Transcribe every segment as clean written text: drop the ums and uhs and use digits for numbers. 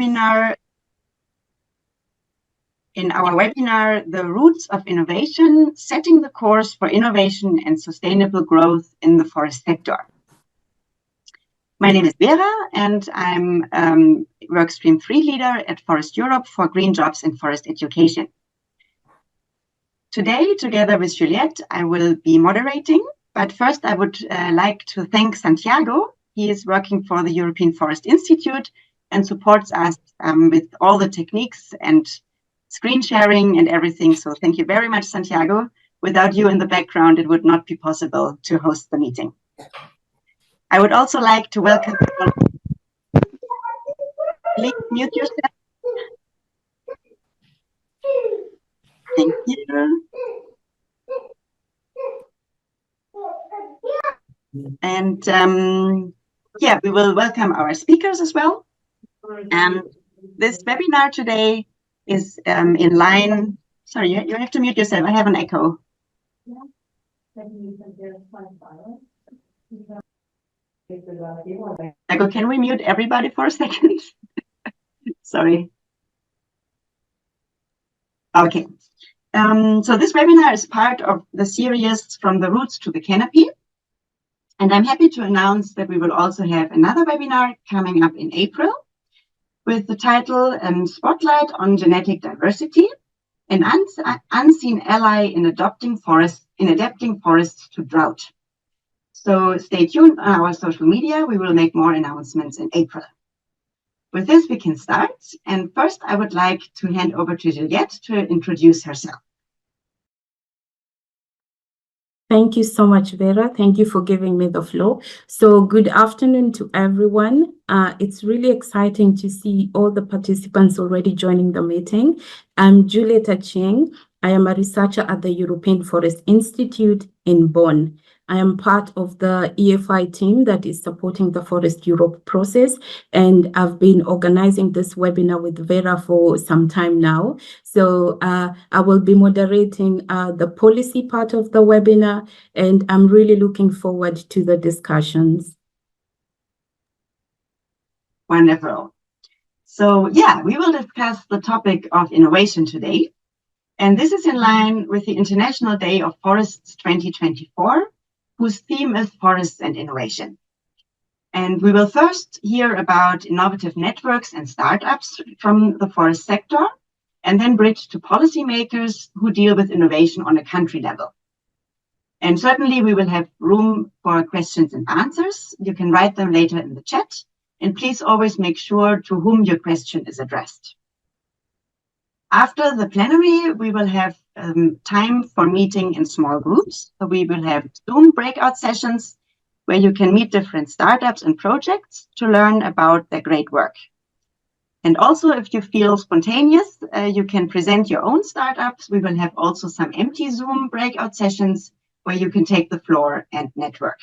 webinar, The Roots of Innovation, Setting the Course for Innovation and Sustainable Growth in the Forest Sector. My name is Vera, and I'm Workstream 3 leader at Forest Europe for Green Jobs in Forest Education. Today, together with Juliette, I will be moderating, but first I would like to thank Santiago. He is working for the European Forest Institute and supports us with all the techniques and screen sharing and everything. So thank you very much, Santiago. Without you in the background, it would not be possible to host the meeting. I would also like to welcome all. Please mute yourself. Thank you. And yeah, we will welcome our speakers as well. And this webinar today is in line. Sorry, you have to mute yourself. I have an echo. Echo, can we mute everybody for a second? Sorry. Okay. So this webinar is part of the series From the Roots to the Canopy. And I'm happy to announce that we will also have another webinar coming up in April with the title Spotlight on Genetic Diversity, an unseen ally in adapting forests to drought. So stay tuned on our social media. We will make more announcements in April. With this, we can start. And first, I would like to hand over to Juliette to introduce herself. Thank you so much, Vera. Thank you for giving me the floor. So good afternoon to everyone. It's really exciting to see all the participants already joining the meeting. I'm Juliette Ching. I am a researcher at the European Forest Institute in Bonn. I am part of the EFI team that is supporting the Forest Europe process, and I've been organizing this webinar with Vera for some time now. So I will be moderating the policy part of the webinar, and I'm really looking forward to the discussions. Wonderful. So yeah, we will discuss the topic of innovation today. And this is in line with the International Day of Forests 2024, whose theme is Forests and Innovation. And we will first hear about innovative networks and startups from the forest sector, and then bridge to policymakers who deal with innovation on a country level. And certainly we will have room for questions and answers. You can write them later in the chat, and please always make sure to whom your question is addressed. After the plenary, we will have time for meeting in small groups. So we will have Zoom breakout sessions where you can meet different startups and projects to learn about their great work. And also, if you feel spontaneous, you can present your own startups. We will have also some empty Zoom breakout sessions where you can take the floor and network.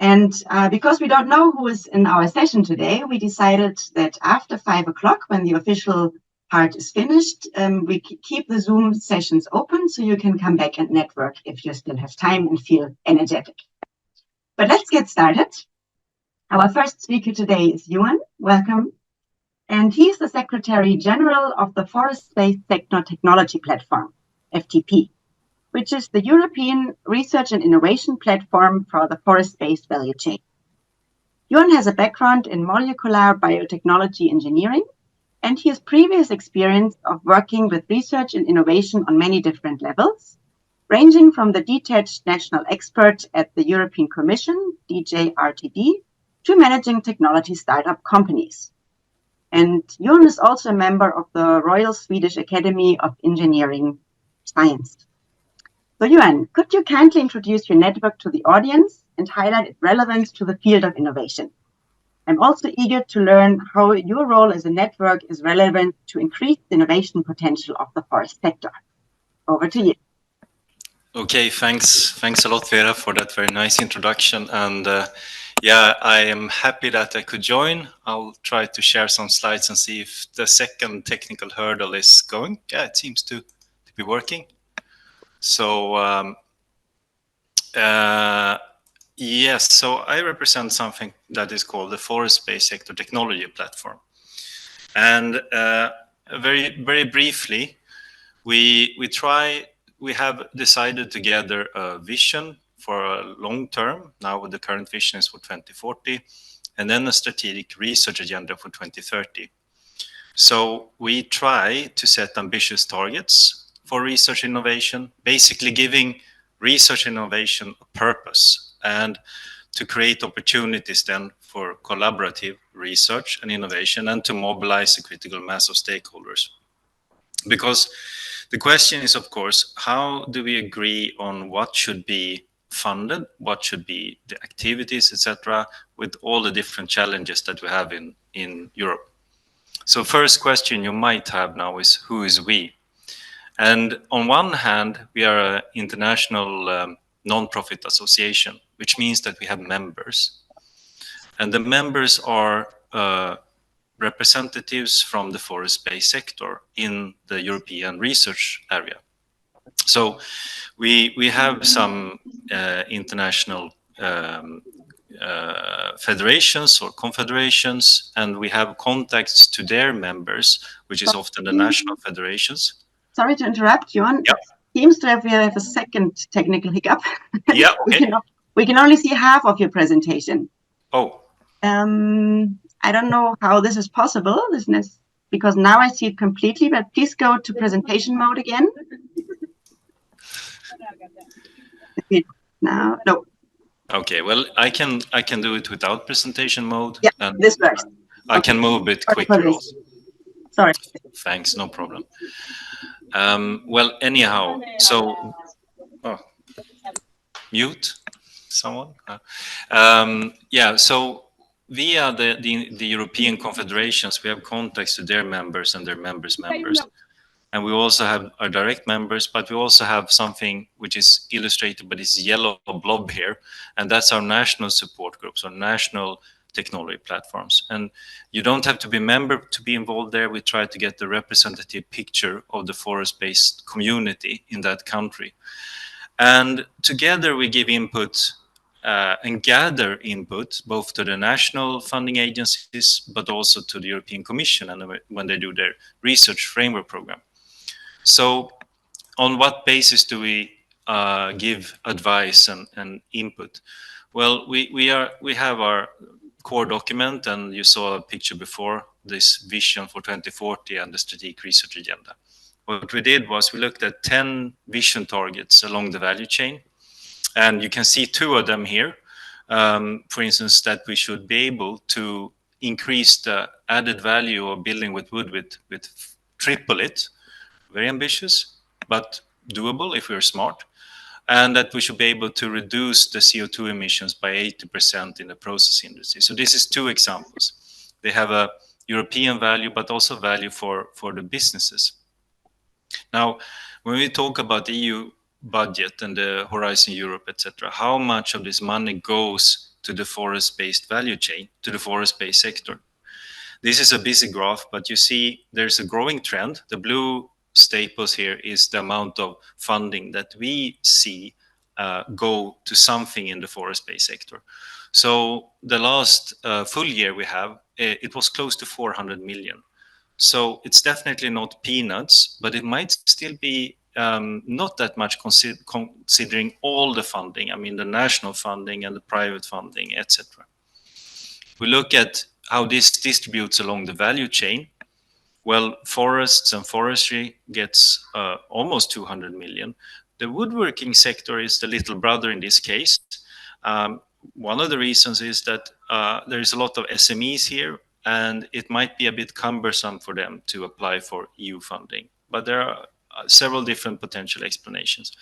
And because we don't know who is in our session today, we decided that after 5 o'clock, when the official part is finished, we keep the Zoom sessions open so you can come back and network if you still have time and feel energetic. But let's get started. Our first speaker today is Yuan. Welcome. And he's the Secretary General of the Forest-Based Sector Technology Platform, FTP, which is the European research and innovation platform for the forest-based value chain. Yuan has a background in molecular biotechnology engineering, and he has previous experience of working with research and innovation on many different levels, ranging from the detached national expert at the European Commission, DJRTD, to managing technology startup companies. And Jon is also a member of the Royal Swedish Academy of Engineering Science. So Yuan, could you kindly introduce your network to the audience and highlight its relevance to the field of innovation? I'm also eager to learn how your role as a network is relevant to increase the innovation potential of the forest sector. Over to you. Okay, thanks a lot, Vera, for that very nice introduction. And yeah, I am happy that I could join. I'll try to share some slides and see if the second technical hurdle is going. Yeah, it seems to be working. So yes, so I represent something that is called the Forest-Based Sector Technology Platform. And very briefly, we have decided to gather a vision for a long term. Now the current vision is for 2040, and then a strategic research agenda for 2030. So we try to set ambitious targets for research innovation, basically giving research innovation a purpose and to create opportunities then for collaborative research and innovation and to mobilize a critical mass of stakeholders. Because the question is, of course, how do we agree on what should be funded, what should be the activities, etc., with all the different challenges that we have in Europe? So first question you might have now is, who is we? And on one hand, we are an international non-profit association, which means that we have members. And the members are representatives from the forest-based sector in the European research area. So we have some international federations or confederations, and we have contacts to their members, which is often the national federations. Sorry to interrupt, Johan. Yeah. It seems to we have a second technical hiccup. Yeah, okay. we can only see half of your presentation. Oh. I don't know how this is possible, because now I see it completely, but please go to presentation mode again. Now, no. Okay, well, I can do it without presentation mode. Yeah, and this works. I can move a bit quicker also. Sorry. Thanks, no problem. Well, anyhow, so mute someone. Yeah, so via the European confederations, we have contacts to their members and their members' members. And we also have our direct members, but we also have something which is illustrated by this yellow blob here, and that's our national support groups, or national technology platforms. And you don't have to be a member to be involved there. We try to get the representative picture of the forest-based community in that country. And together we give input and gather input both to the national funding agencies, but also to the European Commission and when they do their research framework program. So on what basis do we give advice and input? Well, we have our core document, and you saw a picture before, this vision for 2040 and the strategic research agenda. What we did was we looked at 10 vision targets along the value chain, and you can see 2 of them here. For instance, that we should be able to increase the added value of building with wood with triple it. Very ambitious, but doable if we're smart. And that we should be able to reduce the CO2 emissions by 80% in the process industry. So this is 2 examples. They have a European value, but also value for the businesses. Now, when we talk about the EU budget and the Horizon Europe, etc., how much of this money goes to the forest-based value chain, to the forest-based sector? This is a busy graph, but you see there's a growing trend. The blue staples here is the amount of funding that we see go to something in the forest-based sector. So the last full year we have, it was close to 400 million. So it's definitely not peanuts, but it might still be not that much considering all the funding. I mean, the national funding and the private funding, etc. We look at how this distributes along the value chain. Well, forests and forestry gets almost 200 million. The woodworking sector is the little brother in this case. One of the reasons is that there is a lot of SMEs here, and it might be a bit cumbersome for them to apply for EU funding. But there are several different potential explanations.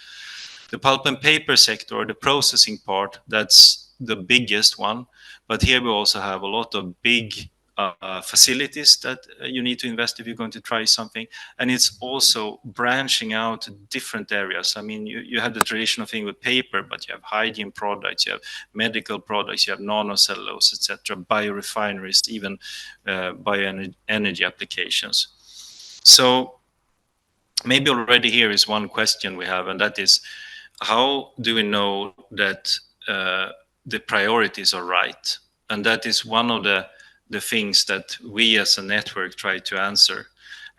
The pulp and paper sector, the processing part, that's the biggest one. But here we also have a lot of big facilities that you need to invest if you're going to try something. And it's also branching out to different areas. I mean, you have the traditional thing with paper, but you have hygiene products, you have medical products, you have nanocellulose, etc., biorefineries, even bioenergy applications. So maybe already here is one question we have, and that is, how do we know that the priorities are right? And that is one of the the things that we as a network try to answer.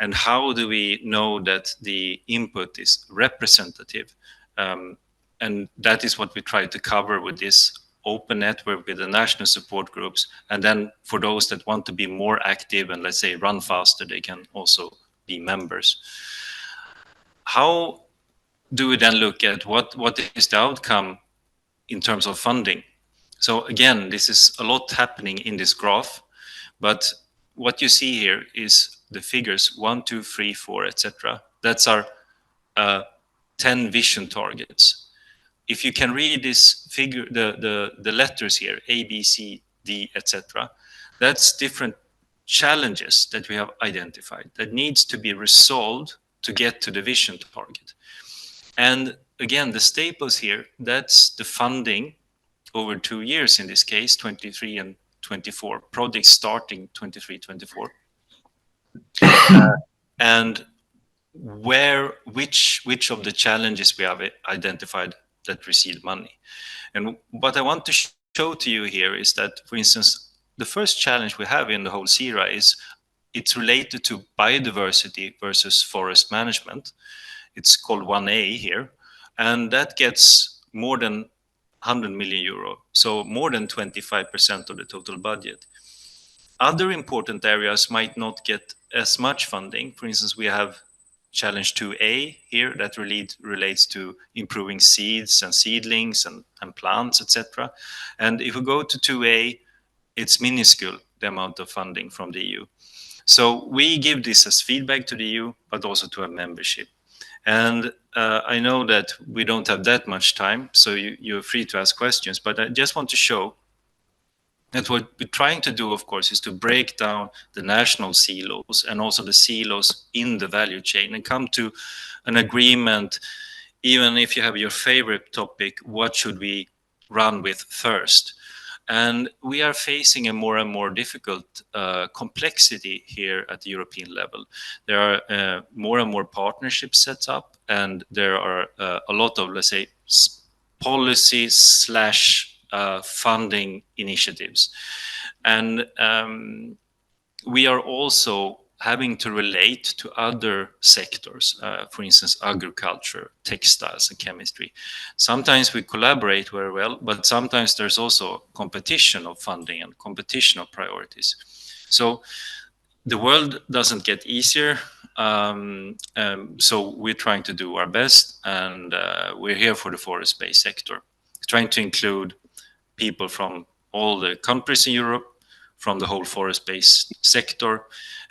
And how do we know that the input is representative? And that is what we try to cover with this open network with the national support groups. And then for those that want to be more active and, let's say, run faster, they can also be members. How do we then look at what is the outcome in terms of funding? So again, this is a lot happening in this graph, but what you see here is the figures 1, 2, 3, 4, etc. That's our 10 vision targets. If you can read this figure, the letters here, A, B, C, D, etc., that's different challenges that we have identified that needs to be resolved to get to the vision target. And again, the staples here, that's the funding over 2 years in this case, 23 and 24, projects starting 23, 24. And which of the challenges we have identified that receive money. And what I want to show to you here is that, for instance, the first challenge we have in the whole CERA is it's related to biodiversity versus forest management. It's called 1A here, and that gets more than 100 million euro, so more than 25% of the total budget. Other important areas might not get as much funding. For instance, we have Challenge 2A here that relates to improving seeds and seedlings and plants, etc. And if we go to 2A, it's minuscule, the amount of funding from the EU. So we give this as feedback to the EU, but also to our membership. And I know that we don't have that much time, so you're free to ask questions, but I just want to show that what we're trying to do, of course, is to break down the national silos and also the silos in the value chain and come to an agreement. Even if you have your favorite topic, what should we run with first? And we are facing a more and more difficult complexity here at the European level. There are more and more partnerships set up, and there are a lot of, let's say, policies / funding initiatives. And we are also having to relate to other sectors, for instance, agriculture, textiles, and chemistry. Sometimes we collaborate very well, but sometimes there's also competition of funding and competition of priorities. So the world doesn't get easier. So we're trying to do our best, and we're here for the forest-based sector, trying to include people from all the countries in Europe, from the whole forest-based sector.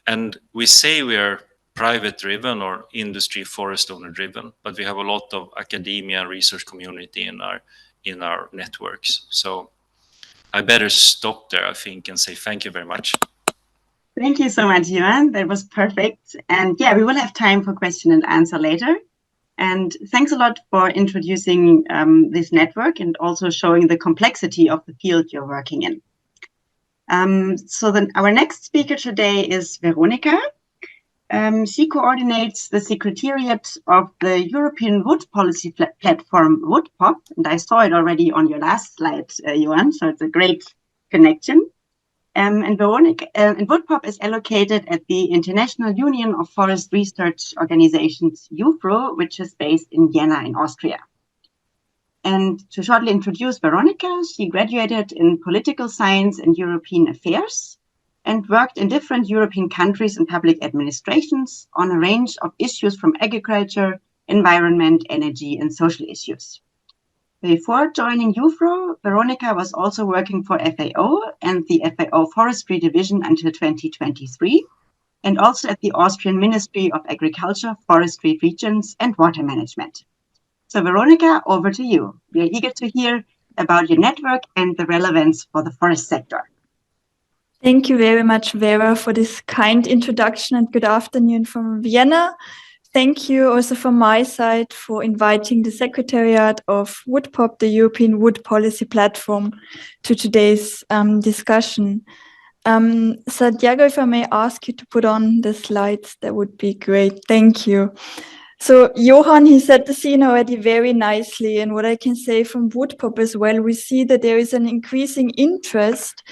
And we say we are private-driven or industry forest owner-driven, but we have a lot of academia and research community in our networks. So I better stop there, I think, and say thank you very much. Thank you so much, Johan. That was perfect. And yeah, we will have time for question and answer later. And thanks a lot for introducing this network and also showing the complexity of the field you're working in. So then our next speaker today is Veronica. She coordinates the Secretariat of the European Wood Policy Platform, WoodPop, and I saw it already on your last slide, Johan, so it's a great connection. And Veronica, and WoodPop is allocated at the International Union of Forest Research Organizations, UFRO, which is based in Vienna in Austria. And to shortly introduce Veronica, she graduated in political science and European affairs and worked in different European countries and public administrations on a range of issues from agriculture, environment, energy, and social issues. Before joining UFRO, Veronica was also working for FAO and the FAO Forestry Division until 2023, and also at the Austrian Ministry of Agriculture, Forestry Regions, and Water Management. So Veronica, over to you. We are eager to hear about your network and the relevance for the forest sector. Thank you very much, Vera, for this kind introduction, and good afternoon from Vienna. Thank you also from my side for inviting the Secretariat of WoodPop, the European Wood Policy Platform, to today's discussion. Santiago, if I may ask you to put on the slides, that would be great. Thank you. So Johan, he set the scene already very nicely. And what I can say from Woodpop as well, we see that there is an increasing interest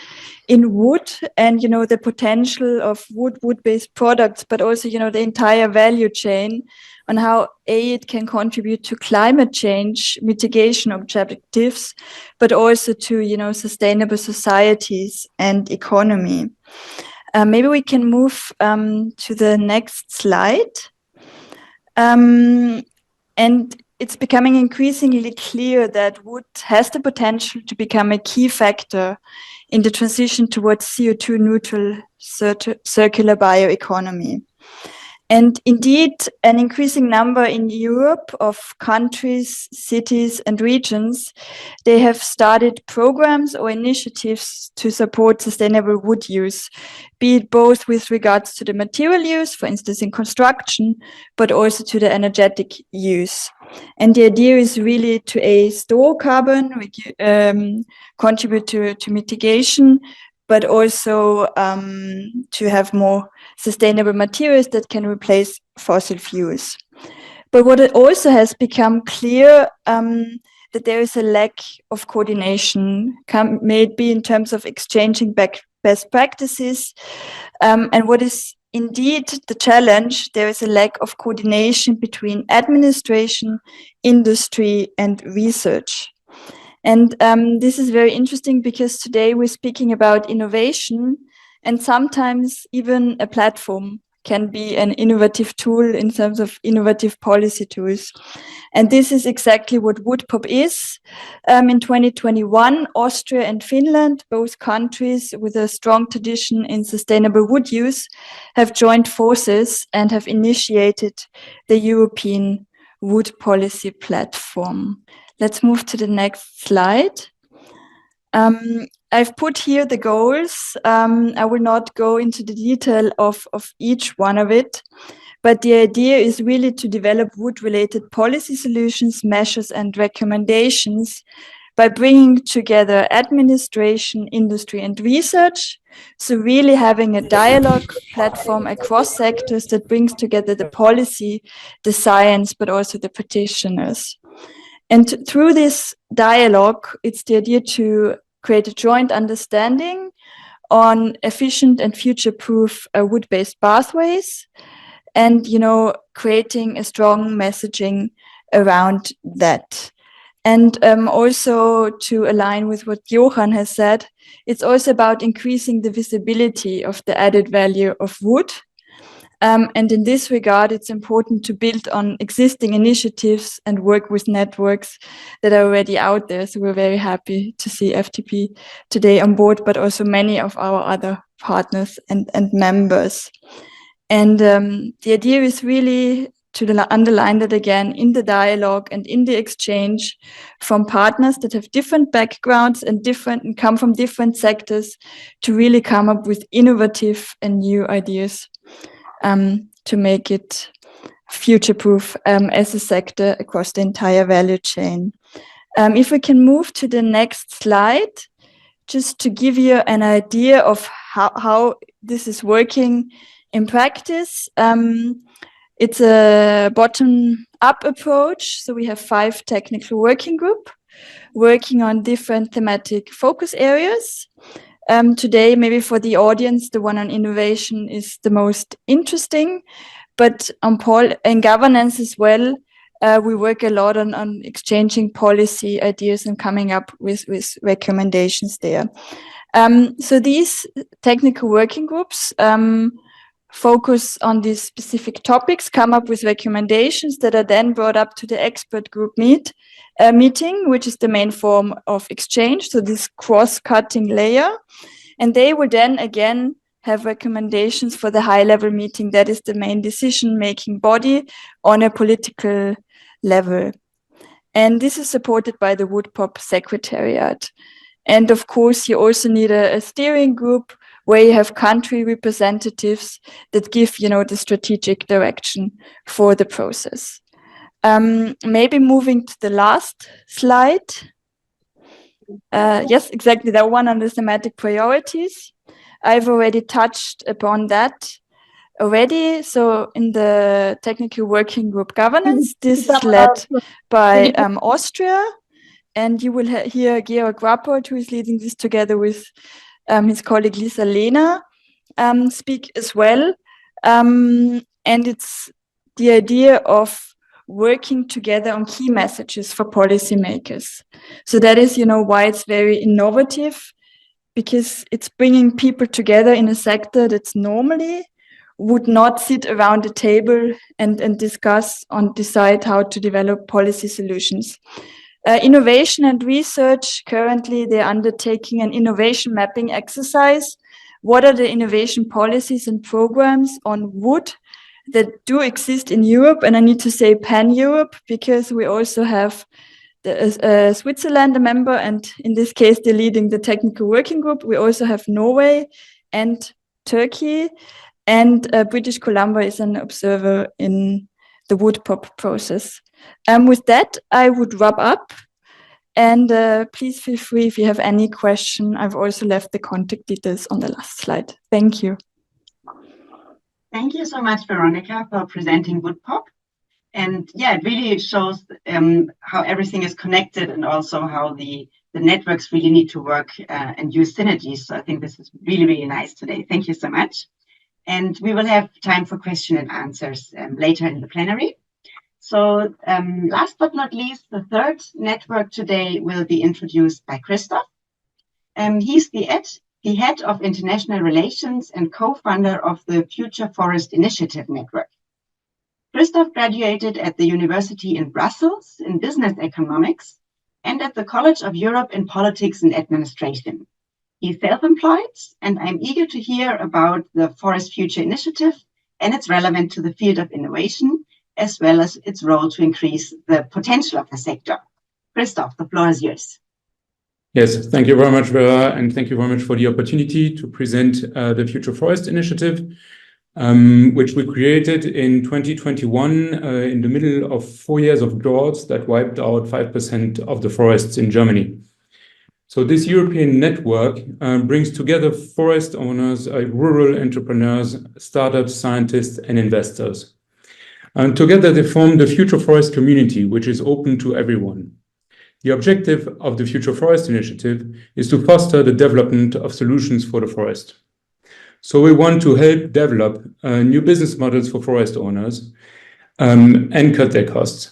in wood and, the potential of wood-based products, but also, the entire value chain on how it can contribute to climate change mitigation objectives, but also to, sustainable societies and economy. Maybe we can move to the next slide. And it's becoming increasingly clear that wood has the potential to become a key factor in the transition towards CO2 neutral circular bioeconomy. And indeed, an increasing number in Europe of countries, cities, and regions, they have started programs or initiatives to support sustainable wood use, be it both with regards to the material use, for instance, in construction, but also to the energetic use. And the idea is really to store carbon, contribute to mitigation, but also to have more sustainable materials that can replace fossil fuels. But what it also has become clear that there is a lack of coordination, maybe in terms of exchanging best practices. And what is indeed the challenge, there is a lack of coordination between administration, industry, and research. And this is very interesting because today we're speaking about innovation, and sometimes even a platform can be an innovative tool in terms of innovative policy tools. And this is exactly what Woodpop is. In 2021, Austria and Finland, both countries with a strong tradition in sustainable wood use, have joined forces and have initiated the European Wood Policy Platform. Let's move to the next slide. I've put here the goals. I will not go into the detail of each one of it, but the idea is really to develop wood-related policy solutions, measures, and recommendations by bringing together administration, industry, and research. So really having a dialogue platform across sectors that brings together the policy, the science, but also the practitioners. And through this dialogue, it's the idea to create a joint understanding on efficient and future-proof wood-based pathways, and creating a strong messaging around that. And also to align with what Johan has said, it's also about increasing the visibility of the added value of wood. And in this regard, it's important to build on existing initiatives and work with networks that are already out there. So we're very happy to see FTP today on board, but also many of our other partners and members. And the idea is really to underline that again in the dialogue and in the exchange from partners that have different backgrounds and come from different sectors to really come up with innovative and new ideas to make it future-proof as a sector across the entire value chain. If we can move to the next slide, just to give you an idea of how this is working in practice. It's a bottom-up approach. So we have 5 technical working groups working on different thematic focus areas. Today, maybe for the audience, the one on innovation is the most interesting, but on and governance as well, we work a lot on exchanging policy ideas and coming up with recommendations there. So these technical working groups focus on these specific topics, come up with recommendations that are then brought up to the expert group meeting, which is the main form of exchange. So this cross-cutting layer, and they will then again have recommendations for the high-level meeting. That is the main decision-making body on a political level. And this is supported by the Woodpop Secretariat. And of course, you also need a steering group where you have country representatives that give, the strategic direction for the process. Maybe moving to the last slide. Yes, exactly, that one on the thematic priorities. I've already touched upon that. already. So in the technical working group governance, this is led by Austria. And you will hear Georg Rapport, who is leading this together with his colleague Lisa Lehner, speak as well. And it's the idea of working together on key messages for policymakers. So that is, why it's very innovative, because it's bringing people together in a sector that's normally would not sit around the table and discuss and decide how to develop policy solutions. Innovation and research, currently they're undertaking an innovation mapping exercise. What are the innovation policies and programs on wood that do exist in Europe? And I need to say pan-Europe, because we also have Switzerland a member, and in this case, they're leading the technical working group. We also have Norway and Turkey, and British Columbia is an observer in the wood pop process. With that, I would wrap up, and please feel free if you have any question. I've also left the contact details on the last slide. Thank you. Thank you so much, Veronica, for presenting WoodPop. And yeah, it really shows how everything is connected, and also how the networks really need to work and use synergies. So I think this is really, really nice today. Thank you so much. And we will have time for question and answers later in the plenary. So last but not least, the third network today will be introduced by Christoph. He's the head of international relations and co-founder of the Future Forest Initiative Network. Christoph graduated at the University in Brussels in business economics and at the College of Europe in politics and administration. He's self-employed, and I'm eager to hear about the Forest Future Initiative and its relevance to the field of innovation, as well as its role to increase the potential of the sector. Christoph, the floor is yours. Yes, thank you very much, Vera, and thank you very much for the opportunity to present the Future Forest Initiative, which we created in 2021 in the middle of 4 years of droughts that wiped out 5% of the forests in Germany. So this European network brings together forest owners, rural entrepreneurs, startups, scientists, and investors. And together they form the Future Forest community, which is open to everyone. The objective of the Future Forest Initiative is to foster the development of solutions for the forest. So we want to help develop new business models for forest owners and cut their costs.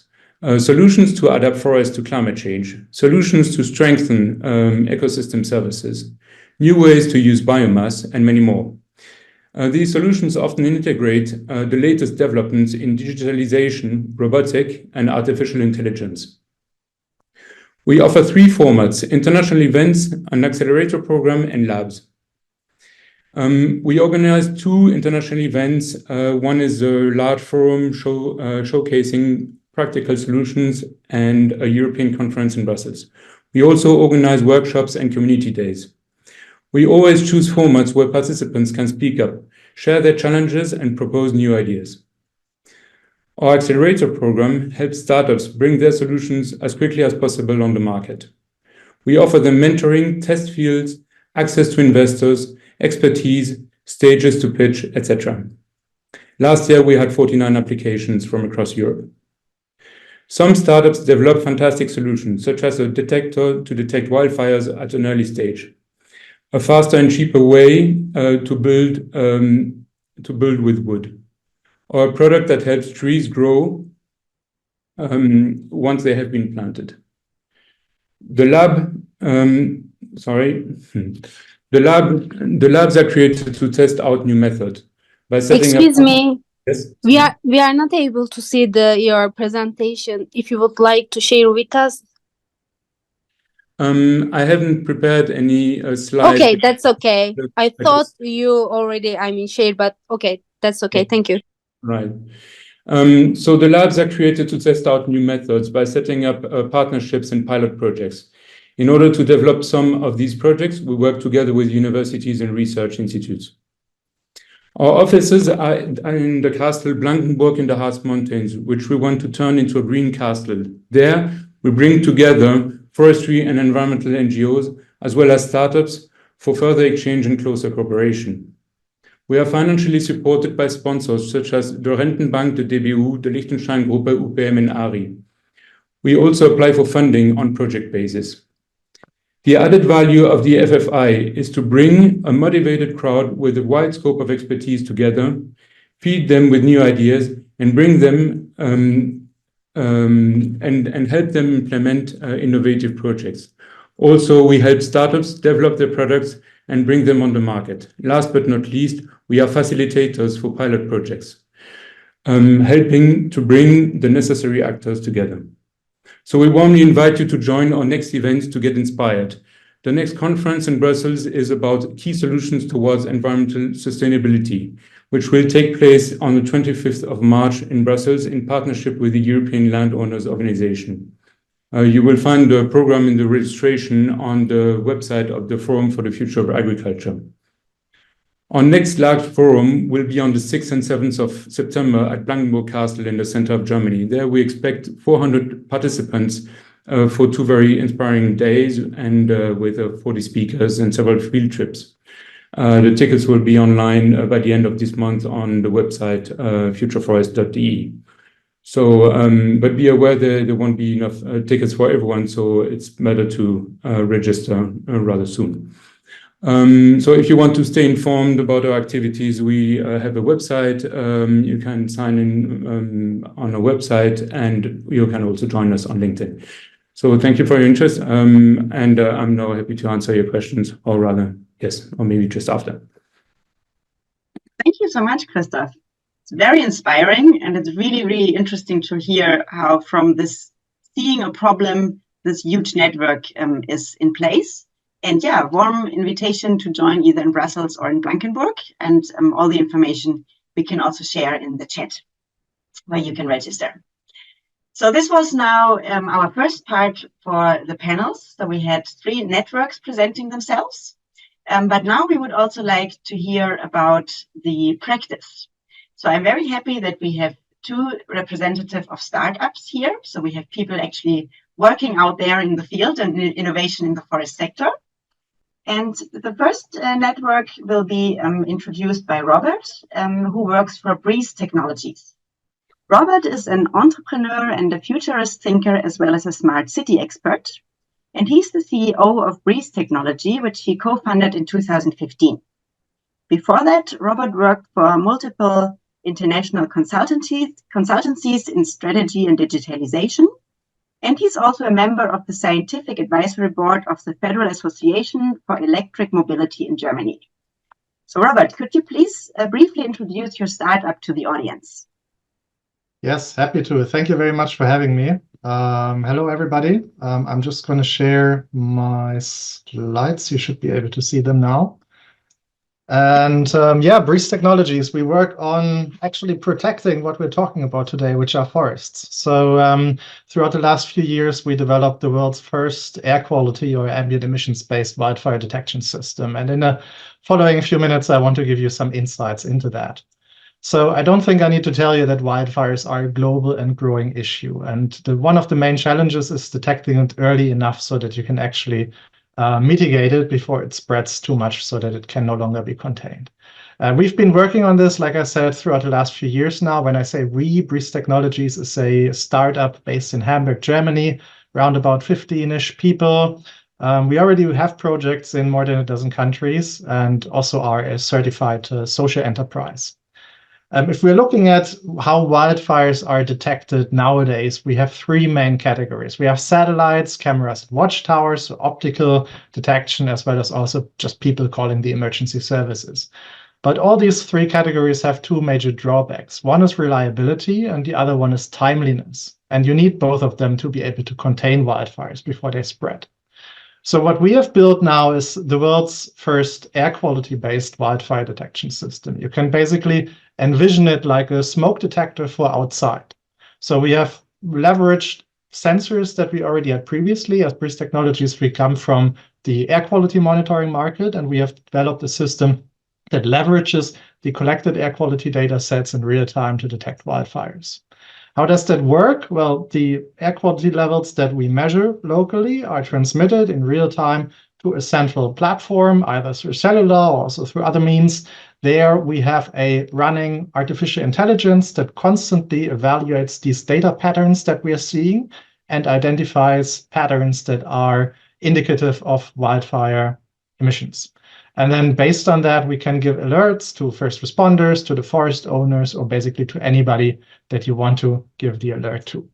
Solutions to adapt forests to climate change, solutions to strengthen ecosystem services, new ways to use biomass, and many more. These solutions often integrate the latest developments in digitalization, robotic, and artificial intelligence. We offer 3 formats: international events, an accelerator program, and labs. We organize 2 international events. One is a large forum showcasing practical solutions, and a European conference in Brussels. We also organize workshops and community days. We always choose formats where participants can speak up, share their challenges, and propose new ideas. Our accelerator program helps startups bring their solutions as quickly as possible on the market. We offer them mentoring, test fields, access to investors, expertise, stages to pitch, etc. Last year, we had 49 applications from across Europe. Some startups develop fantastic solutions, such as a detector to detect wildfires at an early stage, a faster and cheaper way to build with wood, or a product that helps trees grow once they have been planted. The labs are created to test out new methods by setting Excuse up. me. Yes. We are not able to see your presentation. If you would like to share with us. I haven't prepared any slides. Okay, that's okay. I thought you already, shared, but okay, that's okay. Thank you. Right. So the labs are created to test out new methods by setting up partnerships and pilot projects. In order to develop some of these projects, we work together with universities and research institutes. Our offices are in the Castle Blankenburg in the Harz Mountains, which we want to turn into a green castle. There, we bring together forestry and environmental NGOs, as well as startups, for further exchange and closer cooperation. We are financially supported by sponsors such as the Rentenbank, the DBU, the Liechtenstein Gruppe, UPM, and ARI. We also apply for funding on project basis. The added value of the FFI is to bring a motivated crowd with a wide scope of expertise together, feed them with new ideas, and bring them and help them implement innovative projects. Also, we help startups develop their products and bring them on the market. Last but not least, we are facilitators for pilot projects, helping to bring the necessary actors together. So we warmly invite you to join our next event to get inspired. The next conference in Brussels is about key solutions towards environmental sustainability, which will take place on the 25th of March in Brussels in partnership with the European Landowners Organization. You will find the program in the registration on the website of the Forum for the Future of Agriculture. Our next large forum will be on the 6th and 7th of September at Blankenburg Castle in the center of Germany. There we expect 400 participants for 2 very inspiring days and with 40 speakers and several field trips. The tickets will be online by the end of this month on the website futureforest.de. So, but be aware there won't be enough tickets for everyone, so it's better to register rather soon. So if you want to stay informed about our activities, we have a website. You can sign in on our website, and you can also join us on LinkedIn. So thank you for your interest, and I'm now happy to answer your questions, or rather, yes, or maybe just after. Thank you so much, Christoph. It's very inspiring, and it's really, really interesting to hear how from this seeing a problem, this huge network is in place. And yeah, warm invitation to join either in Brussels or in Blankenburg. And all the information we can also share in the chat where you can register. So this was now our first part for the panels. So we had 3 networks presenting themselves. But now we would also like to hear about the practice. So I'm very happy that we have 2 representatives of startups here. So we have people actually working out there in the field and innovation in the forest sector. And the first network will be introduced by Robert, who works for Breeze Technologies. Robert is an entrepreneur and a futurist thinker, as well as a smart city expert. And he's the CEO of Breeze Technology, which he co-founded in 2015. Before that, Robert worked for multiple international consultancies in strategy and digitalization. And he's also a member of the Scientific Advisory Board of the Federal Association for Electric Mobility in Germany. So Robert, could you please briefly introduce your startup to the audience? Yes, happy to. Thank you very much for having me. Hello, everybody. I'm just going to share my slides. You should be able to see them now. And yeah, Breeze Technologies, we work on actually protecting what we're talking about today, which are forests. So throughout the last few years, we developed the world's first air quality or ambient emissions-based wildfire detection system. And in the following few minutes, I want to give you some insights into that. So I don't think I need to tell you that wildfires are a global and growing issue. And one of the main challenges is detecting it early enough so that you can actually mitigate it before it spreads too much so that it can no longer be contained. We've been working on this, like I said, throughout the last few years now. When I say we, Breeze Technologies is a startup based in Hamburg, Germany, around about 15-ish people. We already have projects in more than a dozen countries and also are a certified social enterprise. If we're looking at how wildfires are detected nowadays, we have 3 main categories. We have satellites, cameras, watchtowers, so optical detection, as well as also just people calling the emergency services. But all these 3 categories have 2 major drawbacks. One is reliability, and the other one is timeliness. And you need both of them to be able to contain wildfires before they spread. So what we have built now is the world's first air quality-based wildfire detection system. You can basically envision it like a smoke detector for outside. So we have leveraged sensors that we already had previously. As Breeze Technologies, we come from the air quality monitoring market, and we have developed a system that leverages the collected air quality data sets in real time to detect wildfires. How does that work? Well, the air quality levels that we measure locally are transmitted in real time to a central platform, either through cellular or also through other means. There we have a running artificial intelligence that constantly evaluates these data patterns that we are seeing and identifies patterns that are indicative of wildfire emissions. And then based on that, we can give alerts to first responders, to the forest owners, or basically to anybody that you want to give the alert to.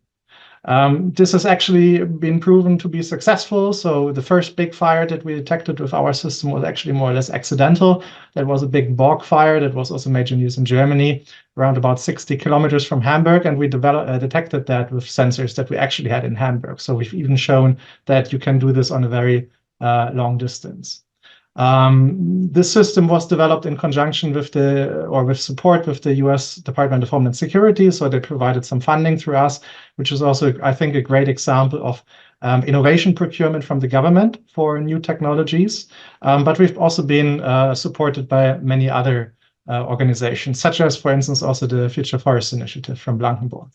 This has actually been proven to be successful. So the first big fire that we detected with our system was actually more or less accidental. That was a big bog fire that was also major news in Germany, around about 60 kilometers from Hamburg. And we detected that with sensors that we actually had in Hamburg. So we've even shown that you can do this on a very long distance. This system was developed in conjunction with with support with the US Department of Homeland Security. So they provided some funding through us, which is also, I think, a great example of innovation procurement from the government for new technologies. But we've also been supported by many other organizations, such as, for instance, also the Future Forest Initiative from Blankenburg.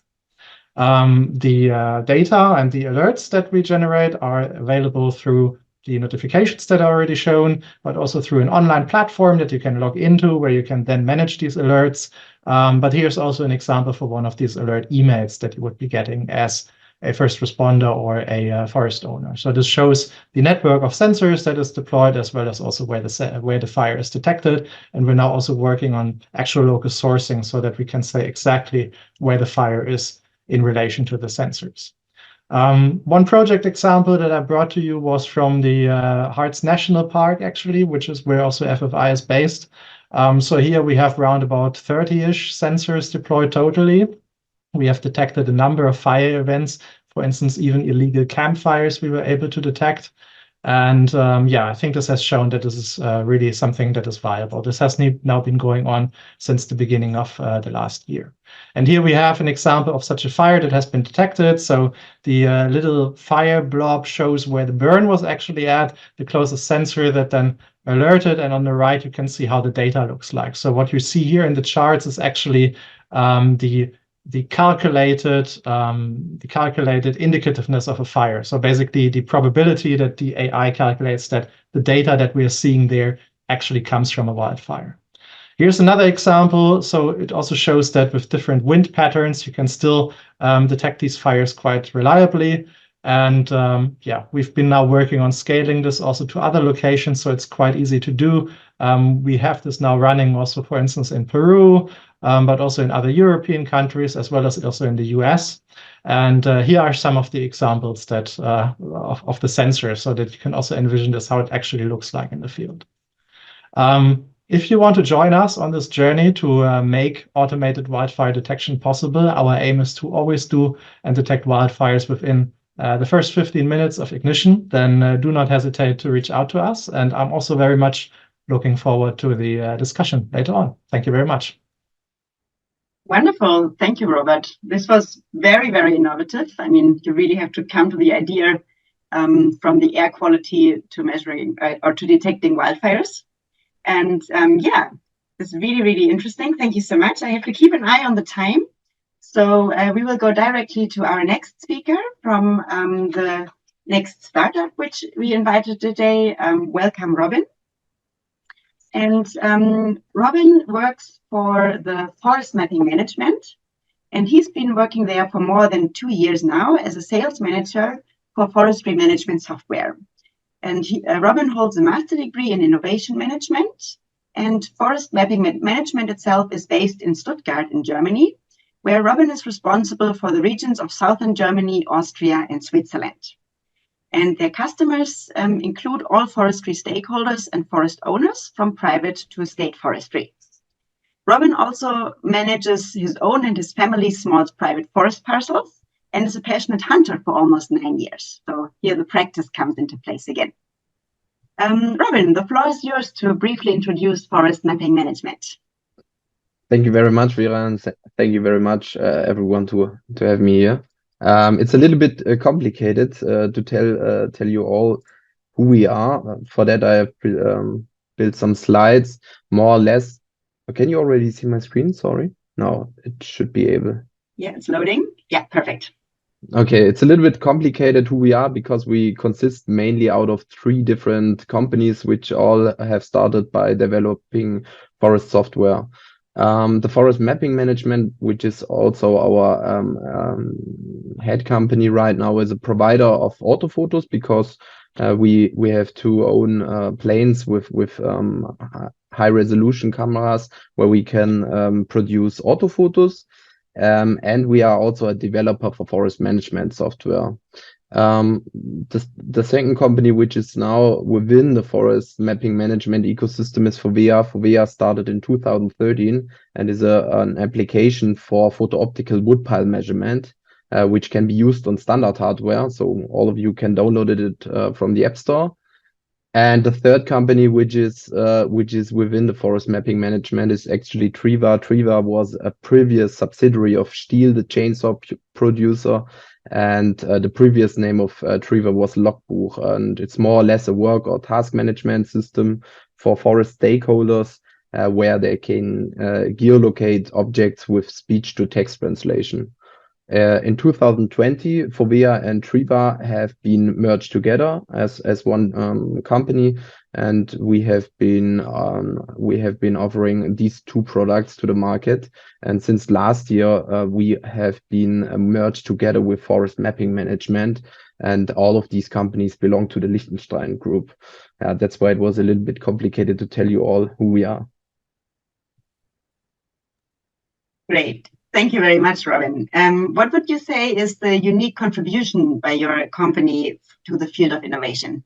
The data and the alerts that we generate are available through the notifications that are already shown, but also through an online platform that you can log into where you can then manage these alerts. But here's also an example for one of these alert emails that you would be getting as a first responder or a forest owner. So this shows the network of sensors that is deployed, as well as also where the fire is detected. And we're now also working on actual local sourcing so that we can say exactly where the fire is in relation to the sensors. One project example that I brought to you was from the Harz National Park, actually, which is where also FFI is based. So here we have around about 30-ish sensors deployed totally. We have detected a number of fire events, for instance, even illegal campfires we were able to detect. And yeah, I think this has shown that this is really something that is viable. This has now been going on since the beginning of the last year. And here we have an example of such a fire that has been detected. So the little fire blob shows where the burn was actually at, the closest sensor that then alerted. And on the right, you can see how the data looks like. So what you see here in the charts is actually the calculated indicativeness of a fire. So basically the probability that the AI calculates that the data that we are seeing there actually comes from a wildfire. Here's another example. So it also shows that with different wind patterns, you can still detect these fires quite reliably. And yeah, we've been now working on scaling this also to other locations, so it's quite easy to do. We have this now running also, for instance, in Peru, but also in other European countries, as well as also in the US. And here are some of the examples that of the sensors, so that you can also envision this, how it actually looks like in the field. If you want to join us on this journey to make automated wildfire detection possible, our aim is to always do and detect wildfires within the first 15 minutes of ignition. Then do not hesitate to reach out to us. And I'm also very much looking forward to the discussion later on. Thank you very much. Wonderful. Thank you, Robert. This was very, very innovative. I mean, you really have to come to the idea from the air quality to measuring or to detecting wildfires. And yeah, it's really, really interesting. Thank you so much. I have to keep an eye on the time. So we will go directly to our next speaker from the next startup, which we invited today. Welcome, Robin. And Robin works for the Forest Mapping Management. And he's been working there for more than 2 years now as a sales manager for forestry management software. And Robin holds a master degree in innovation management. And forest mapping management itself is based in Stuttgart in Germany, where Robin is responsible for the regions of southern Germany, Austria, and Switzerland. And their customers include all forestry stakeholders and forest owners, from private to state forestry. Robin also manages his own and his family's small private forest parcels, and is a passionate hunter for almost 9 years. So here the practice comes into place again. Robin, the floor is yours to briefly introduce forest mapping management. Thank you very much, Vera, and thank you very much, everyone, to have me here. It's a little bit complicated to tell you all who we are. For that, I have built some slides, more or less. Can you already see my screen? Sorry. No, it should be able. Yeah, it's loading. Yeah, perfect. Okay, it's a little bit complicated who we are, because we consist mainly out of 3 different companies, which all have started by developing forest software. The forest mapping management, which is also our head company right now, is a provider of autophotos, because we have to own planes with high resolution cameras where we can produce autophotos. And we are also a developer for forest management software. The second company, which is now within the forest mapping management ecosystem, is FOVEA. FOVEA started in 2013 and is an application for photo-optical woodpile measurement, which can be used on standard hardware. So all of you can download it from the App Store. And the third company, which is within the forest mapping management, is actually Triva. Triva was a previous subsidiary of Stihl, the chainsaw producer, and the previous name of Triva was Logbuch, and it's more or less a work or task management system for forest stakeholders, where they can geolocate objects with speech-to-text translation. In 2020, FOVEA and Triva have been merged together as one company, and we have been offering these two products to the market. And since last year, we have been merged together with Forest Mapping Management, and all of these companies belong to the Liechtenstein group. That's why it was a little bit complicated to tell you all who we are. Great. Thank you very much, Robin. What would you say is the unique contribution by your company to the field of innovation?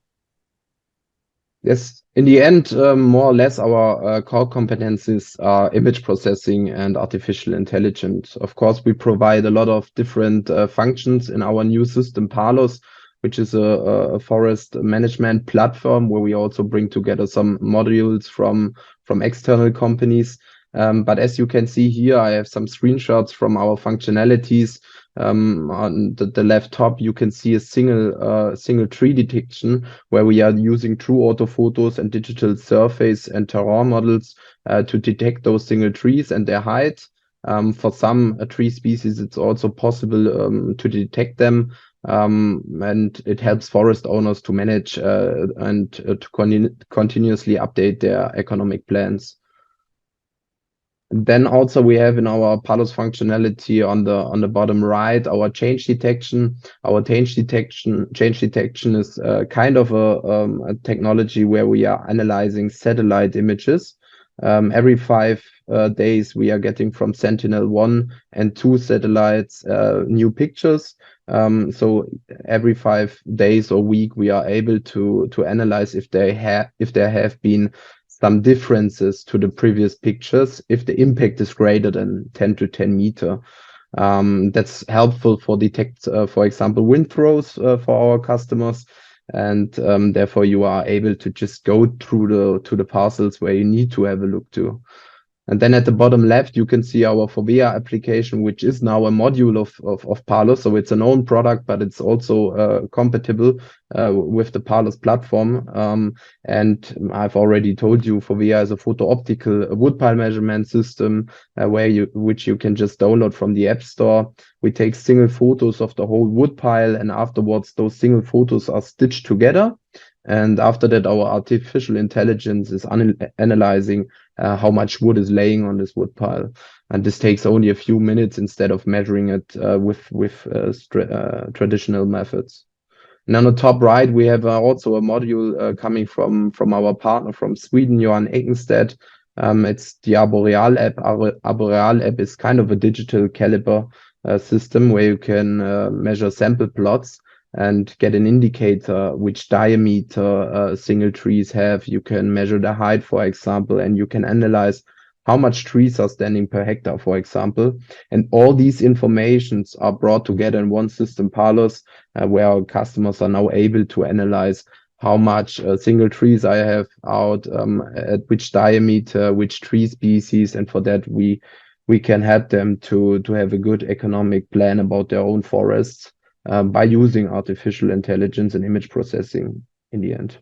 Yes, in the end, more or less our core competencies are image processing and artificial intelligence. Of course, we provide a lot of different functions in our new system, Palos, which is a forest management platform where we also bring together some modules from external companies. But as you can see here, I have some screenshots from our functionalities. On the left top, you can see a single tree detection where we are using true autophotos and digital surface and terrain models to detect those single trees and their height. For some tree species, it's also possible to detect them. And it helps forest owners to manage and to continuously update their economic plans. Then also we have in our Palos functionality on the bottom right our change detection. Our change detection is kind of a technology where we are analyzing satellite images. Every 5 days we are getting from Sentinel-1 and 2 satellites new pictures. So every 5 days or week we are able to analyze if there have been some differences to the previous pictures if the impact is greater than 10 to 10 meter. That's helpful for detect, for example, wind throws for our customers, and therefore you are able to just go through to the parcels where you need to have a look to. And then at the bottom left, you can see our FOVEA application, which is now a module of Palos. So it's an own product, but it's also compatible with the Palos platform. And I've already told you, FOVEA is a photo-optical woodpile measurement system which you can just download from the App Store. We take single photos of the whole woodpile, and afterwards those single photos are stitched together. And after that, our artificial intelligence is analyzing how much wood is laying on this wood pile. And this takes only a few minutes instead of measuring it with traditional methods. And on the top right, we have also a module coming from our partner from Sweden, Johan Eckenstedt. It's the Arboreal app. Arboreal app is kind of a digital caliper system where you can measure sample plots and get an indicator which diameter single trees have. You can measure the height, for example, and you can analyze how much trees are standing per hectare, for example. And all these informations are brought together in one system, Palos, where our customers are now able to analyze how much single trees I have out, at which diameter, which tree species, and for that we can help them to have a good economic plan about their own forests. By using artificial intelligence and image processing in the end.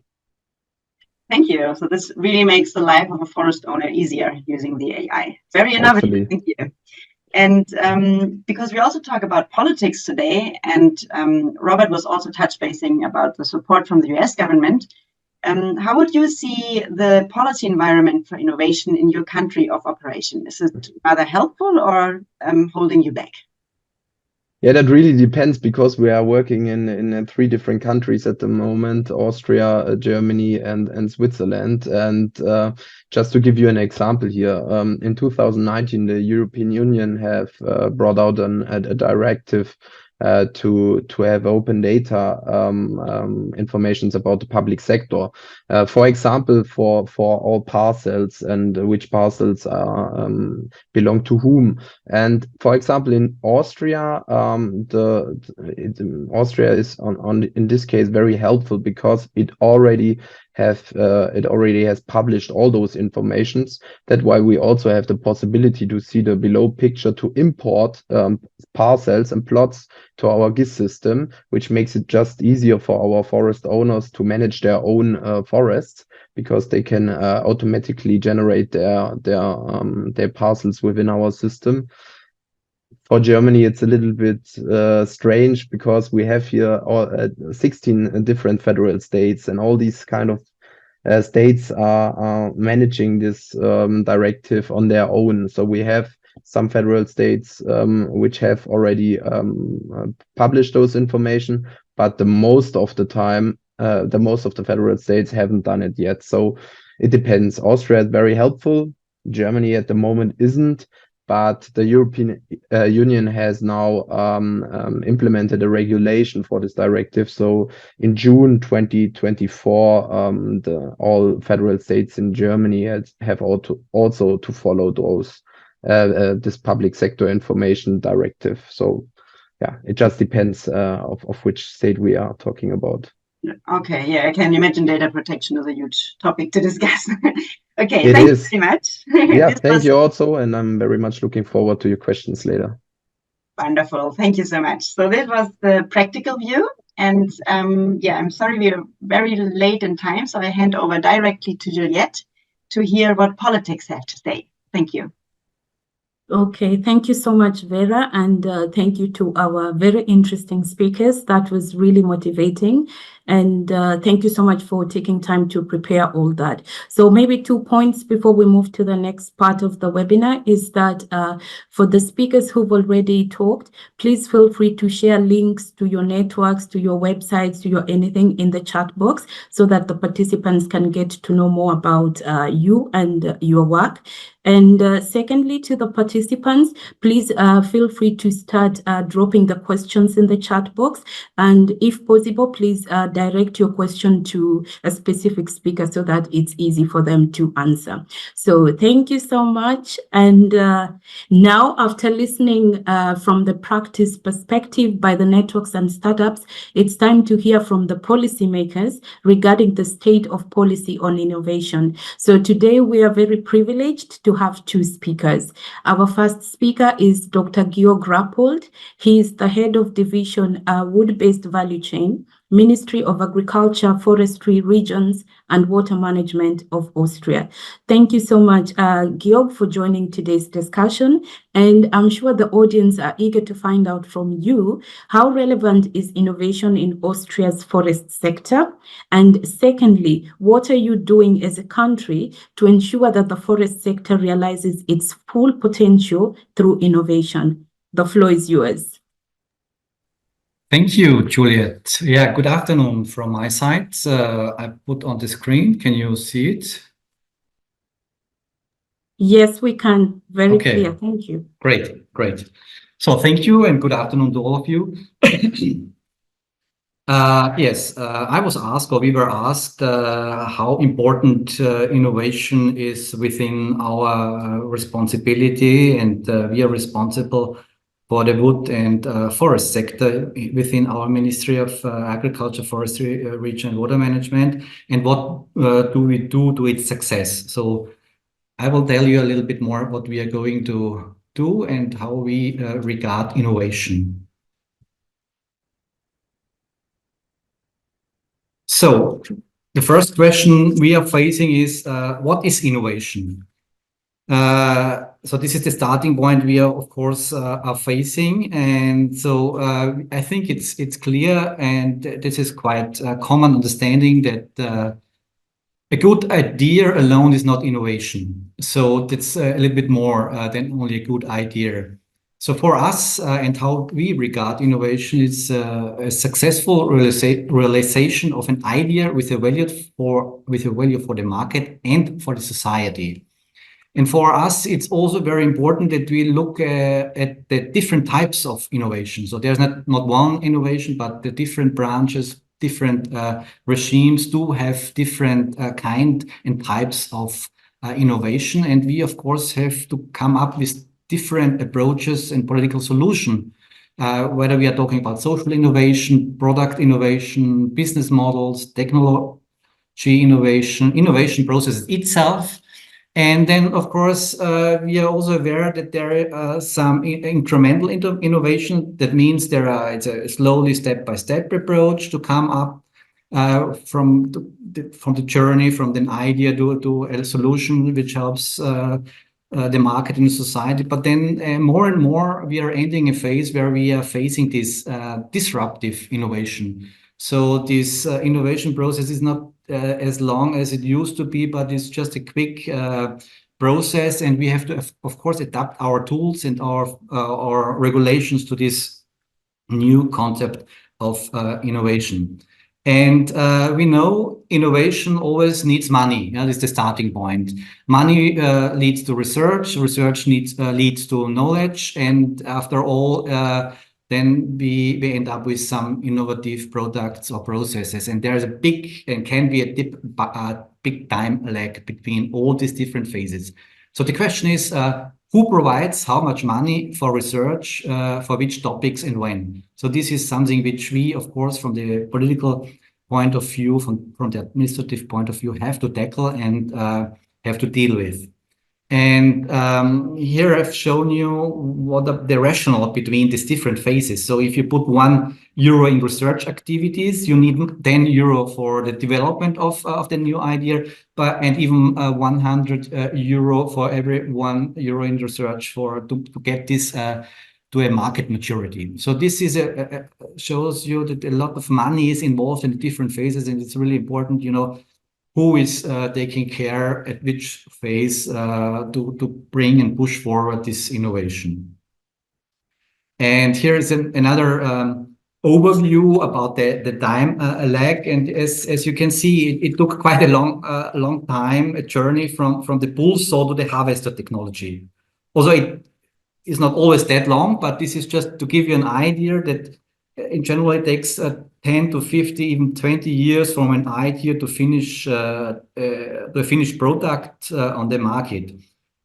Thank you. So this really makes the life of a forest owner easier using the AI. Very innovative. Hopefully. Thank you. And because we also talk about politics today, and Robert was also touch basing about the support from the US government, How would you see the policy environment for innovation in your country of operation? Is it rather helpful or holding you back? Yeah, that really depends because we are working in 3 different countries at the moment: Austria, Germany, and Switzerland. And just to give you an example here, in 2019, the European Union have brought out a directive to have open data informations about the public sector. For example, for all parcels and which parcels are belong to whom. And for example, in Austria, Austria is in this case very helpful because it already has published all those informations. That's why we also have the possibility to see the below picture to import parcels and plots to our GIS system, which makes it just easier for our forest owners to manage their own forests, because they can automatically generate their parcels within our system. For Germany, it's a little bit strange because we have here 16 different federal states, and all these kind of states are managing this directive on their own. So we have some federal states which have already published those information, but the most of the time, the most of the federal states haven't done it yet. So it depends. Austria is very helpful. Germany at the moment isn't. But the European Union has now implemented a regulation for this directive. So in June 2024, all federal states in Germany have also to follow those this public sector information directive. So yeah, it just depends of which state we are talking about. Okay, yeah, I can imagine data protection is a huge topic to discuss. Okay, It thank is. you very much. Yeah, This thank was you also, and I'm very much looking forward to your questions later. wonderful. Thank you so much. So this was the practical view. And yeah, I'm sorry we're very late in time, so I hand over directly to Juliette to hear what politics have to say. Thank you. Okay, thank you so much, Vera, and thank you to our very interesting speakers. That was really motivating. And thank you so much for taking time to prepare all that. So maybe 2 points before we move to the next part of the webinar is that for the speakers who've already talked, please feel free to share links to your networks, to your websites, to your anything in the chat box so that the participants can get to know more about you and your work. And secondly, to the participants, please feel free to start dropping the questions in the chat box. And if possible, please direct your question to a specific speaker so that it's easy for them to answer. So thank you so much. And now, after listening from the practice perspective by the networks and startups, it's time to hear from the policymakers regarding the state of policy on innovation. So today we are very privileged to have 2 speakers. Our first speaker is Dr. Georg Rappold. He is the head of division Wood-Based Value Chain, Ministry of Agriculture, Forestry, Regions, and Water Management of Austria. Thank you so much, Georg, for joining today's discussion. And I'm sure the audience are eager to find out from you how relevant is innovation in Austria's forest sector? And secondly, what are you doing as a country to ensure that the forest sector realizes its full potential through innovation? The floor is yours. Thank you, Juliet. Yeah, good afternoon from my side. I put on the screen. Can you see it? Yes, we can. Very clear. Thank you. Great, great. So thank you and good afternoon to all of you. Yes, I was asked, or we were asked, how important innovation is within our responsibility, and we are responsible for the wood and forest sector within our Ministry of Agriculture, Forestry, Region and Water Management, and what do we do to its success. So I will tell you a little bit more what we are going to do and how we regard innovation. So the first question we are facing is, what is innovation? So this is the starting point we are, of course, are facing. And so I think it's clear, and this is quite a common understanding that a good idea alone is not innovation. So that's a little bit more than only a good idea. So for us and how we regard innovation is a successful realization of an idea with a value for the market and for the society. And for us, it's also very important that we look at the different types of innovation. So there's not one innovation, but the different branches, different regimes do have different kind and types of innovation. And we, of course, have to come up with different approaches and political solution, whether we are talking about social innovation, product innovation, business models, technology innovation processes itself. And then, of course, we are also aware that there are some incremental innovation. That means it's a slowly step-by-step approach to come up from the journey, from the idea to a solution which helps the market and the society. But then more and more, we are entering a phase where we are facing this disruptive innovation. So this innovation process is not as long as it used to be, but it's just a quick process, and we have to, of course, adapt our tools and our regulations to this new concept of innovation. And we know innovation always needs money. That is the starting point. Money leads to research. Research leads to knowledge, and after all, then we end up with some innovative products or processes. And there's a big and can be a big time lag between all these different phases. So the question is, who provides how much money for research, for which topics and when? So this is something which we, of course, from the political point of view, from the administrative point of view, have to tackle and have to deal with. And here I've shown you what the rationale between these different phases. So if you put €1 in research activities, you need €10 for the development of the new idea, and even €100 for every €1 in research to get this to a market maturity. So this is shows you that a lot of money is involved in the different phases, and it's really important, who is taking care at which phase to bring and push forward this innovation. And here is another overview about the time lag. And as you can see, it took quite a long time, a journey from the bull saw to the harvester technology. Also, it is not always that long, but this is just to give you an idea that in general, it takes 10 to 50, even 20 years from an idea to finish the finished product on the market.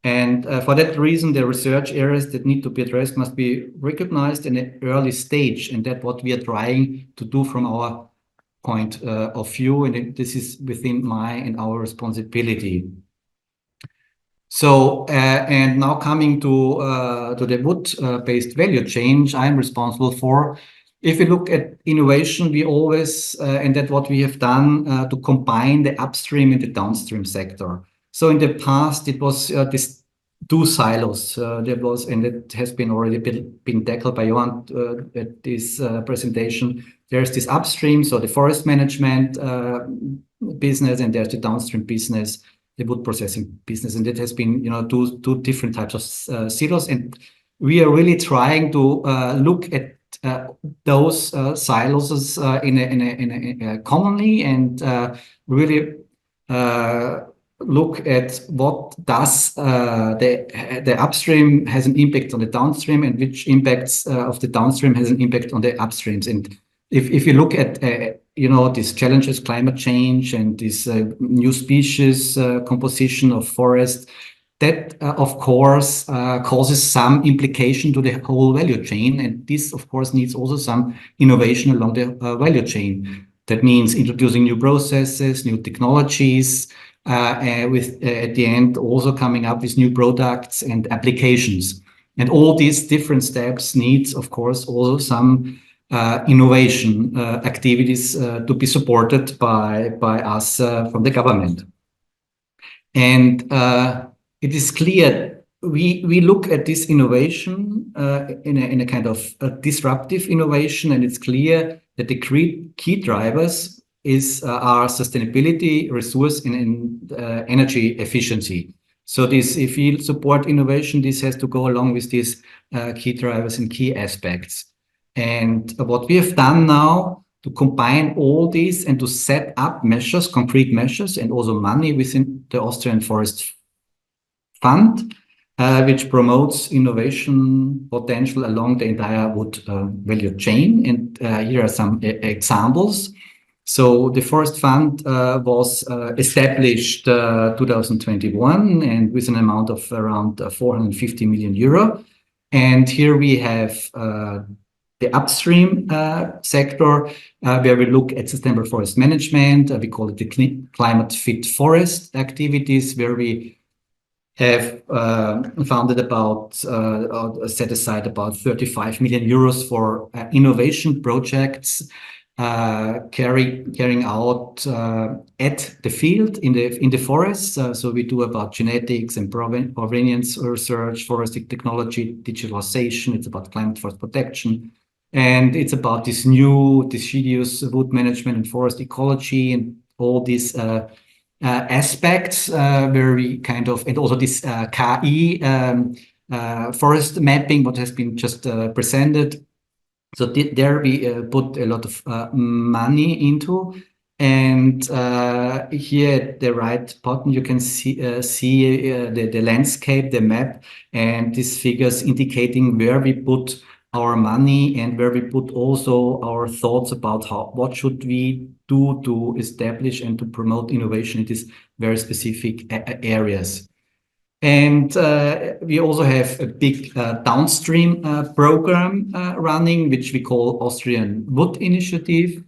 And for that reason, the research areas that need to be addressed must be recognized in an early stage. And that's what we are trying to do from our point of view. And this is within my and our responsibility. So, and now coming to the wood-based value chain, I'm responsible for. If we look at innovation, we always, and that's what we have done, to combine the upstream and the downstream sector. So in the past, it was these two silos. There was, and it has been already been tackled by Johan at this presentation. There's this upstream, so the forest management business, and there's the downstream business, the wood processing business, and it has been, two different types of silos. And we are really trying to look at those silos in a commonly, and really look at what does the upstream has an impact on the downstream, and which impacts of the downstream has an impact on the upstreams. And if you look at these challenges, climate change, and this new species composition of forest, that, of course, causes some implication to the whole value chain. And this, of course, needs also some innovation along the value chain. That means introducing new processes, new technologies, with at the end also coming up with new products and applications. And all these different steps needs, of course, also some innovation activities to be supported by us from the government. And it is clear we look at this innovation in a kind of a disruptive innovation, and it's clear that the key drivers our sustainability, resource, and energy efficiency. So this, if we support innovation, this has to go along with these key drivers and key aspects. And what we have done now to combine all these and to set up measures, concrete measures, and also money within the Austrian Forest Fund, which promotes innovation potential along the entire wood value chain. And here are some examples. So the Forest Fund was established 2021 and with an amount of around 450 million euro. And here we have the upstream sector where we look at sustainable forest management. We call it the climate fit forest activities, where we have founded about set aside about 35 million euros for innovation projects carrying out at the field in the forests. So we do about genetics and provenience research, forestry technology, digitalization. It's about climate forest protection, and it's about this new deciduous wood management and forest ecology and all these aspects where we kind of, and also this KI forest mapping, what has been just presented. So there we put a lot of money into, and here at the right bottom you can see the landscape, the map, and these figures indicating where we put our money and where we put also our thoughts about what should we do to establish and to promote innovation in these very specific areas. And we also have a big downstream program running, which we call Austrian Wood Initiative.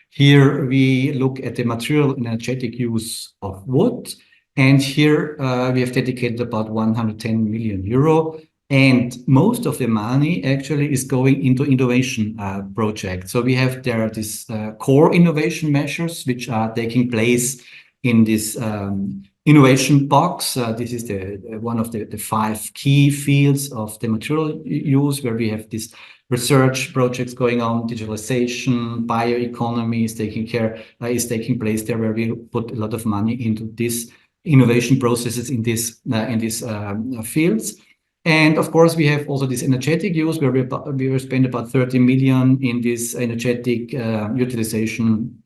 Here we look at the material and energetic use of wood. And here we have dedicated about 110 million euro. And most of the money actually is going into innovation projects. So we have there these core innovation measures, which are taking place in this innovation box. This is one of the 5 key fields of the material use, where we have these research projects going on. Digitalization, bioeconomy is taking place there, where we put a lot of money into these innovation processes in these fields. And of course, we have also this energetic use, where we will spend about 30 million in this energetic utilization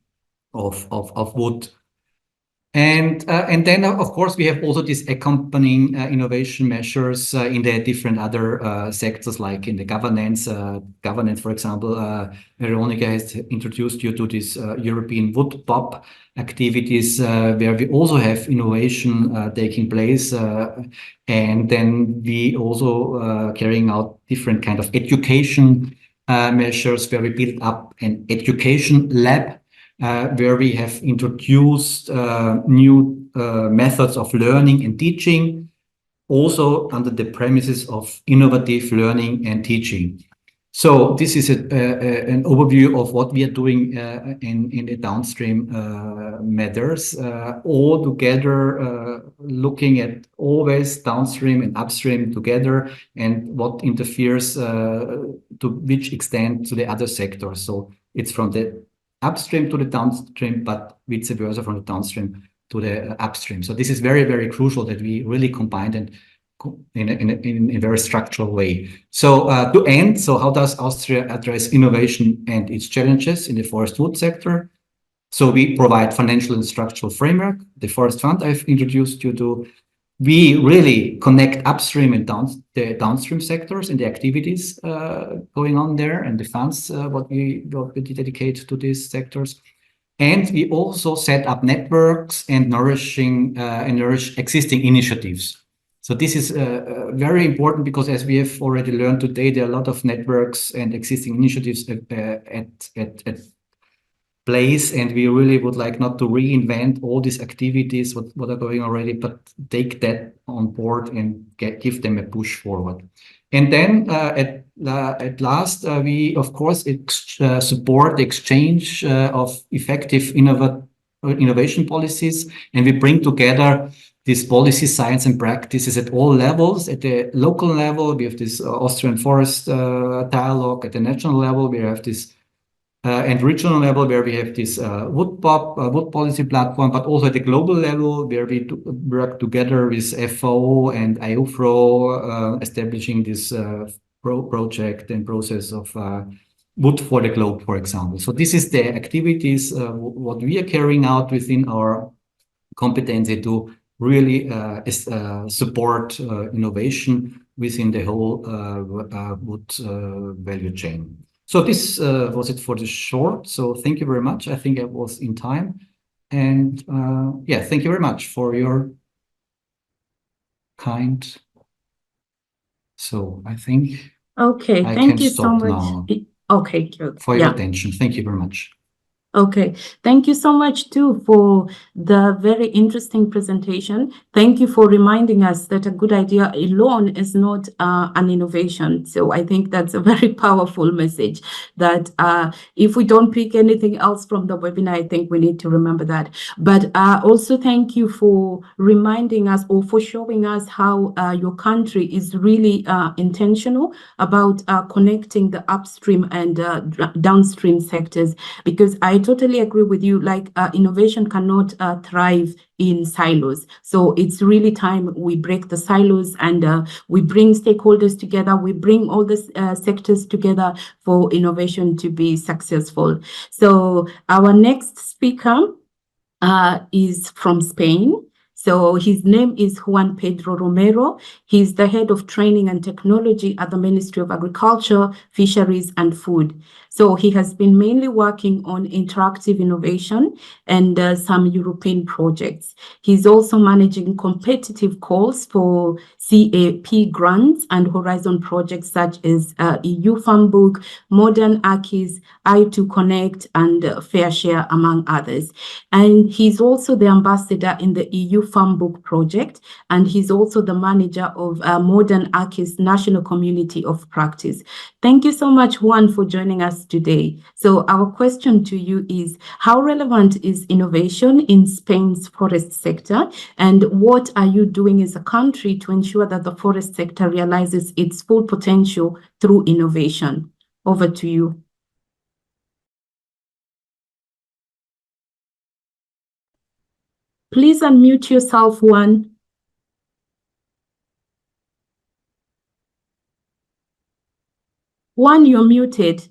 of wood. And then, of course, we have also these accompanying innovation measures in the different other sectors, like in the governance. For example, Veronica has introduced you to this European wood pop activities, where we also have innovation taking place. And then we also carrying out different kind of education measures, where we build up an education lab, where we have introduced new methods of learning and teaching, also under the premises of innovative learning and teaching. So this is an overview of what we are doing in the downstream matters, all together, looking at always downstream and upstream together, and what interferes to which extent to the other sectors. So it's from the upstream to the downstream, but vice versa from the downstream to the upstream. So this is very, very crucial that we really combine and in a very structural way. So to end, so how does Austria address innovation and its challenges in the forest wood sector? So we provide financial and structural framework. The Forest Fund I've introduced you to. We really connect upstream and the downstream sectors and the activities going on there, and the funds what we dedicate to these sectors. And we also set up networks and nourish existing initiatives. So this is very important, because as we have already learned today, there are a lot of networks and existing initiatives at place, and we really would like not to reinvent all these activities what are going already, but take that on board and give them a push forward. And then at last, we of course support the exchange of effective innovation policies, and we bring together this policy science and practices at all levels. At the local level, we have this Austrian Forest dialogue. At the national level, we have this and regional level, where we have this wood policy platform, but also at the global level, where we work together with FAO and IUFRO, establishing this project and process of wood for the globe, for example. So this is the activities, what we are carrying out within our competency to really support innovation within the whole wood value chain. So this was it for the short. So thank you very much. I think I was in time. And yeah, thank you very much for your kind. So I think Okay, I thank can you so stop much. now Okay, good. for your Yeah. attention. Thank you very much. Okay, thank you so much too for the very interesting presentation. Thank you for reminding us that a good idea alone is not an innovation. So I think that's a very powerful message that if we don't pick anything else from the webinar, I think we need to remember that. But also thank you for reminding us or for showing us how your country is really intentional about connecting the upstream and downstream sectors, because I totally agree with you, like innovation cannot thrive in silos. So it's really time we break the silos and we bring stakeholders together, we bring all the sectors together for innovation to be successful. So our next speaker is from Spain. So his name is Juan Pedro Romero. He's the head of training and technology at the Ministry of Agriculture, Fisheries and Food. So he has been mainly working on interactive innovation and some European projects. He's also managing competitive calls for CAP grants and Horizon projects such as EU Farm Book, Modern Acquis, I2 Connect, and Fair Share, among others. And he's also the ambassador in the EU Farm Book project, and he's also the manager of Modern Acquis National Community of Practice. Thank you so much, Juan, for joining us today. So our question to you is, how relevant is innovation in Spain's forest sector? And what are you doing as a country to ensure that the forest sector realizes its full potential through innovation? Over to you. Please unmute yourself, Juan. Juan, you're muted.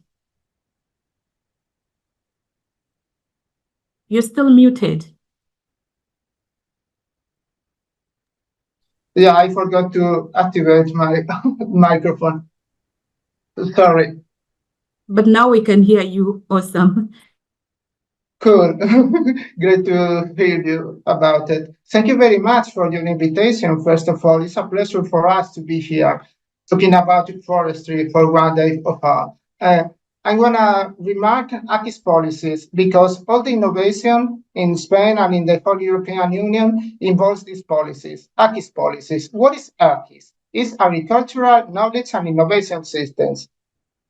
You're still muted. Yeah, I forgot to activate my microphone. Sorry. But now we can hear you. Awesome. Cool. Great to hear you about it. Thank you very much for your invitation. First of all, it's a pleasure for us to be here talking about forestry for one day of all. I'm going to remark Acquis policies because all the innovation in Spain and in the whole European Union involves these policies. Acquis policies. What is Acquis? It's agricultural knowledge and innovation systems.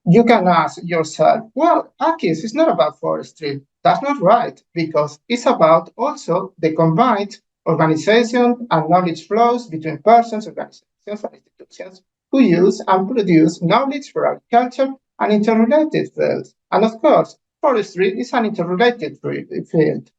You can ask yourself, well, Acquis is not about forestry. That's not right, because it's about also the combined organization and knowledge flows between persons, organizations, and institutions who use and produce knowledge for agriculture and interrelated fields. And of course, forestry is an interrelated field.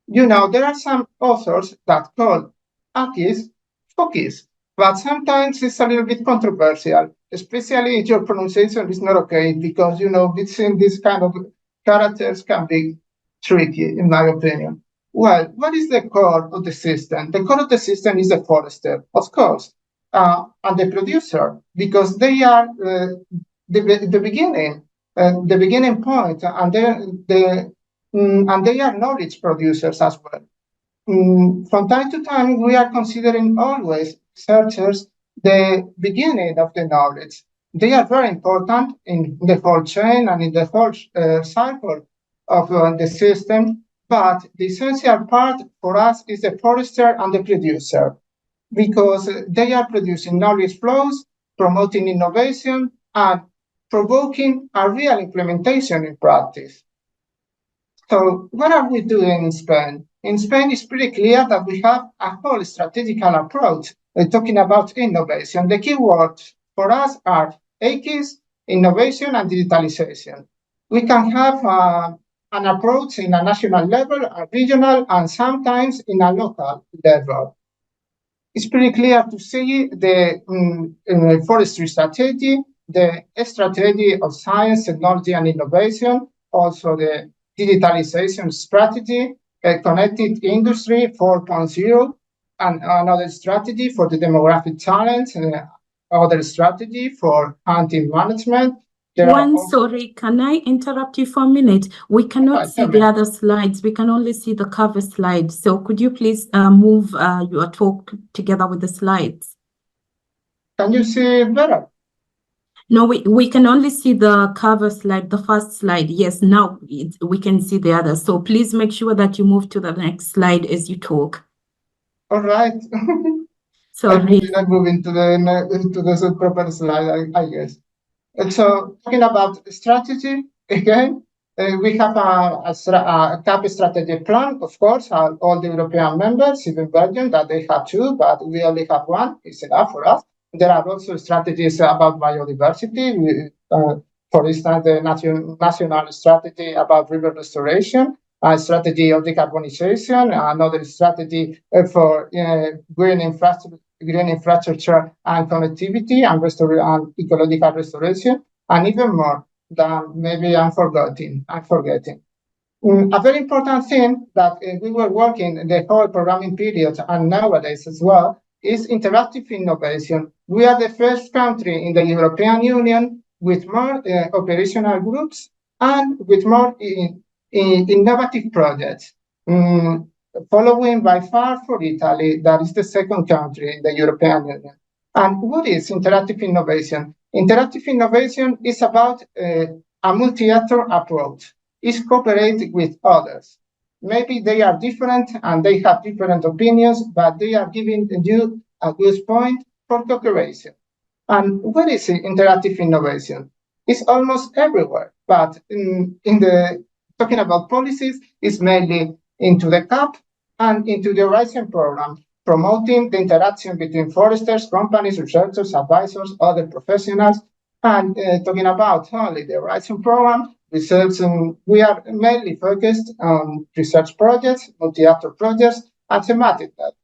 You know, there are some authors that call Acquis focus, but sometimes it's a little bit controversial, especially if your pronunciation is not okay, because, you know, this kind of characters can be tricky, in my opinion. Well, what is the core of the system? The core of the system is the forester, of course, and the producer, because they are the beginning point, and they are knowledge producers as well. From time to time, we are considering always researchers the beginning of the knowledge. They are very important in the whole chain and in the whole cycle of the system, but the essential part for us is the forester and the producer, because they are producing knowledge flows, promoting innovation, and provoking a real implementation in practice. So what are we doing in Spain? In Spain, it's pretty clear that we have a whole strategical approach talking about innovation. The key words for us are Acquis, innovation, and digitalization. we can have an approach in a national level, a regional, and sometimes in a local level. It's pretty clear to see the forestry strategy, the strategy of science, technology, and innovation, also the digitalization strategy, a connected industry 4.0, and another strategy for the demographic challenge, other strategy for hunting management. Sorry, can I interrupt you for a minute? We cannot see the other slides. We can only see the cover slide. So could you please move your talk together with the slides? Can you see better? No, we can only see the cover slide, the first slide. Yes, now we can see the other. So please make sure that you move to the next slide as you talk. All right. Sorry. I'm moving to the proper slide, I guess. And so talking about strategy, again, we have a CAP strategy plan, of course, all the European members, even Belgium, that they have two, but we only have one. It's enough for us. There are also strategies about biodiversity. For instance, the national strategy about river restoration, a strategy of decarbonization, another strategy for green infrastructure and connectivity and ecological restoration, and even more than maybe I'm forgetting. A very important thing that we were working the whole programming period and nowadays as well is interactive innovation. We are the first country in the European Union with more operational groups and with more innovative projects. Following by far for Italy, that is the second country in the European Union. And what is interactive innovation? Interactive innovation is about a multi-actor approach. It's cooperating with others. Maybe they are different and they have different opinions, but they are giving you a good point for cooperation. And what is interactive innovation? It's almost everywhere, but in the talking about policies, it's mainly into the CAP and into the Horizon program, promoting the interaction between foresters, companies, researchers, advisors, other professionals, and talking about only the Horizon program, research, and we are mainly focused on research projects, multi-actor projects, and thematic networks.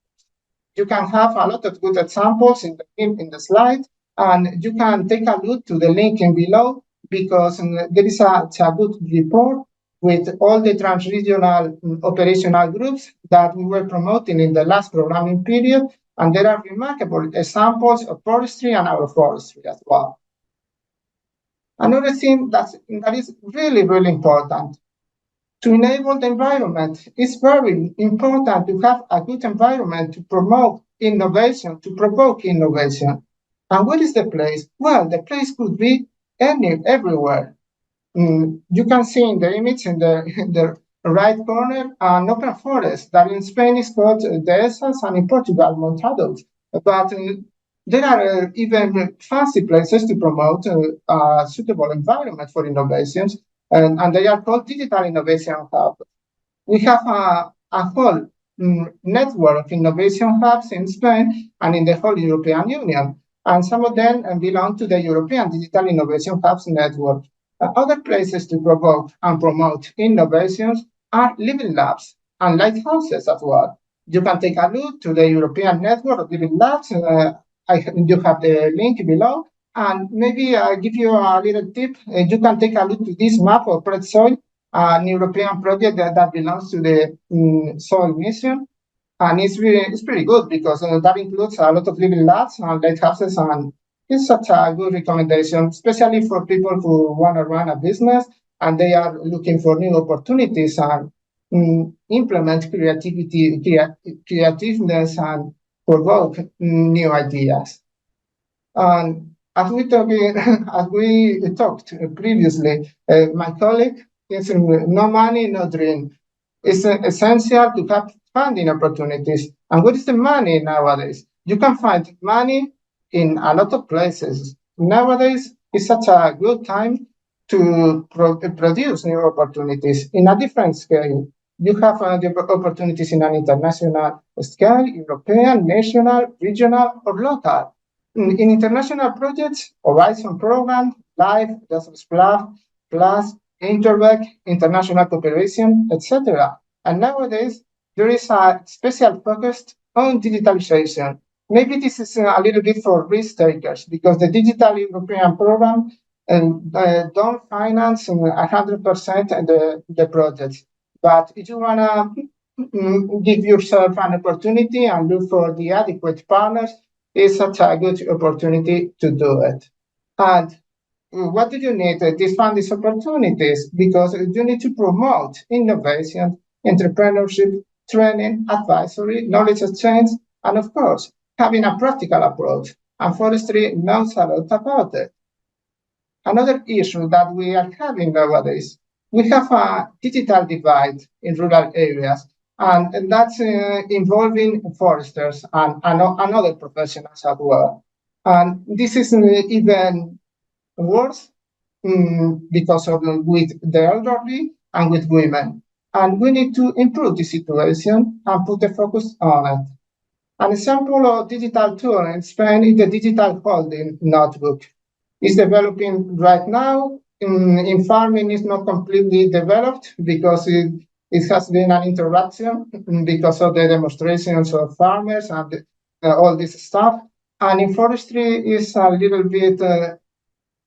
You can have a lot of good examples in the slide, and you can take a look to the link in below because there is a good report with all the transregional operational groups that we were promoting in the last programming period, and there are remarkable examples of forestry and agroforestry as well. Another thing that is really, really important, to enable the environment, it's very important to have a good environment to promote innovation, to provoke innovation. And where is the place? Well, the place could be everywhere. You can see in the image in the right corner an open forest that in Spain is called dehesas and in Portugal montados. But there are even fancy places to promote a suitable environment for innovations, and they are called digital innovation hubs. We have a whole network of innovation hubs in Spain and in the whole European Union, and some of them belong to the European Digital Innovation Hubs network. Other places to provoke and promote innovations are living labs and lighthouses as well. You can take a look to the European network of living labs. You have the link below. And maybe I'll give you a little tip. You can take a look to this map of Red Soil, an European project that belongs to the Soil Mission. And it's pretty good because that includes a lot of living labs and lighthouses, and it's such a good recommendation, especially for people who want to run a business and they are looking for new opportunities and implement creativeness and provoke new ideas. And as we talked previously, my colleague, is no money, no dream. It's essential to have funding opportunities. And what is the money nowadays? You can find money in a lot of places. Nowadays, it's such a good time to produce new opportunities in a different scale. You have the opportunities in an international scale, European, national, regional, or local. In international projects, Horizon program, LIFE, Plus, Interreg, international cooperation, etc. And nowadays, there is a special focus on digitalization. Maybe this is a little bit for risk takers because the Digital European Program don't finance 100% the projects. But if you want to give yourself an opportunity and look for the adequate partners, it's such a good opportunity to do it. And what do you need to fund these opportunities? Because you need to promote innovation, entrepreneurship, training, advisory, knowledge exchange, and of course, having a practical approach. And forestry knows a lot about it. Another issue that we are having nowadays, we have a digital divide in rural areas, and that's involving foresters and other professionals as well. And this is even worse because of with the elderly and with women. And we need to improve the situation and put the focus on it. An example of digital tool in Spain is the digital holding notebook. It's developing right now. In farming, it's not completely developed because it has been an interruption because of the demonstrations of farmers and all this stuff. And in forestry, it's a little bit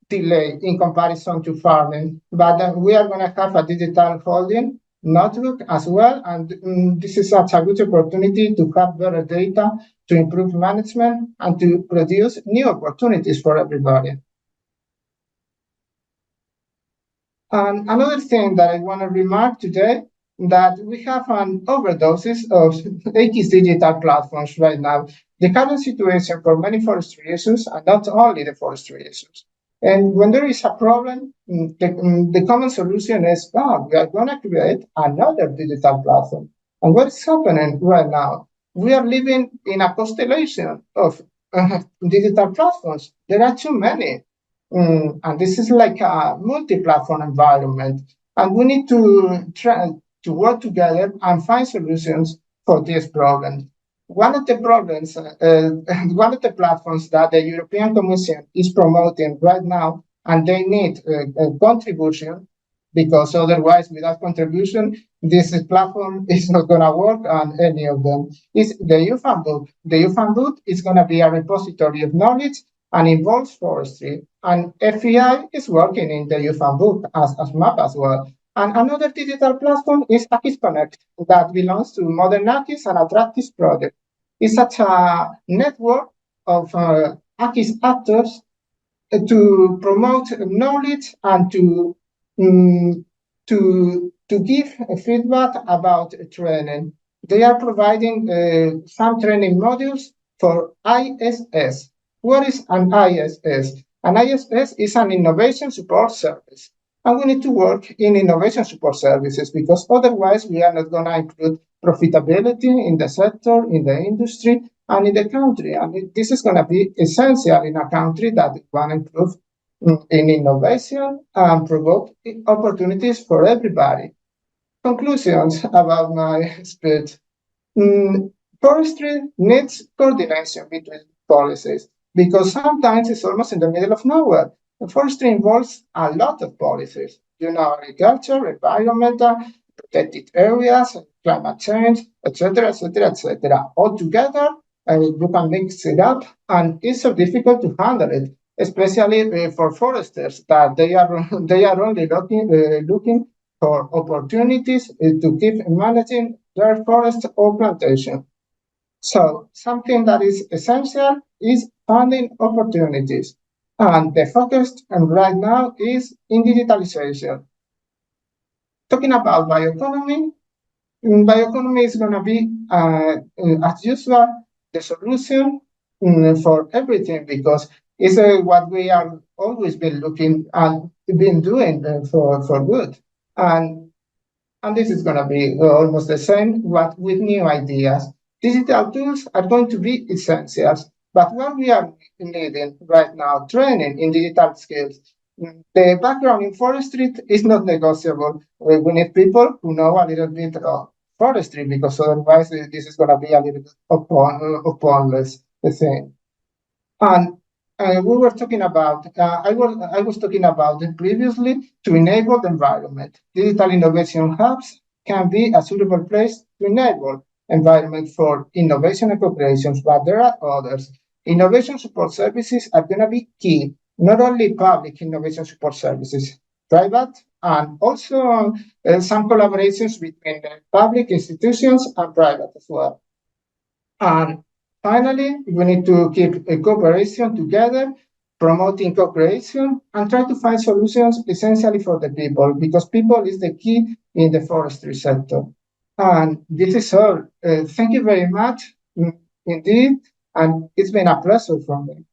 delay in comparison to farming. But we are going to have a digital holding notebook as well. And this is such a good opportunity to have better data, to improve management, and to produce new opportunities for everybody. And another thing that I want to remark today, that we have an overdoses of X digital platforms right now. The current situation for many forestry issues, and not only the forestry issues. And when there is a problem, the common solution is, we are going to create another digital platform. And what is happening right now? We are living in a constellation of digital platforms. There are too many. And this is like a multi-platform environment. And we need to try to work together and find solutions for this problem. One of the problems, one of the platforms that the European Commission is promoting right now, and they need a contribution, because otherwise, without contribution, this platform is not going to work on any of them, is the youth handbook. The youth handbook is going to be a repository of knowledge and involves forestry. And FEI is working in the youth handbook as map as well. And another digital platform is Akis Connect that belongs to Modern Akis and Attractis project. It's such a network of Akis actors to promote knowledge and to give feedback about training. They are providing some training modules for ISS. What is an ISS? An ISS is an innovation support service. And we need to work in innovation support services because otherwise we are not going to include profitability in the sector, in the industry, and in the country. And this is going to be essential in a country that want to improve in innovation and provoke opportunities for everybody. Conclusions about my speech. Forestry needs coordination between policies because sometimes it's almost in the middle of nowhere. Forestry involves a lot of policies, agriculture, environmental, protected areas, climate change, etc., etc., etc. All together, you can mix it up, and it's so difficult to handle it, especially for foresters that they are only looking for opportunities to keep managing their forest or plantation. So something that is essential is funding opportunities. And the focus right now is in digitalization. Talking about bioeconomy, bioeconomy is going to be, as usual, the solution for everything because it's what we are always been looking and been doing for good. And this is going to be almost the same, but with new ideas. Digital tools are going to be essentials, but what we are needing right now, training in digital skills. The background in forestry is not negotiable. We need people who know a little bit of forestry because otherwise this is going to be a little bit pointless thing. And we were talking about, I was talking about it previously, to enable the environment. Digital innovation hubs can be a suitable place to enable environment for innovation and cooperations, but there are others. Innovation support services are going to be key, not only public innovation support services, private, and also some collaborations between public institutions and private as well. And finally, we need to keep a cooperation together, promoting cooperation, and try to find solutions essentially for the people, because people is the key in the forestry sector. And this is all. Thank you very much indeed, and it's been a pleasure for me.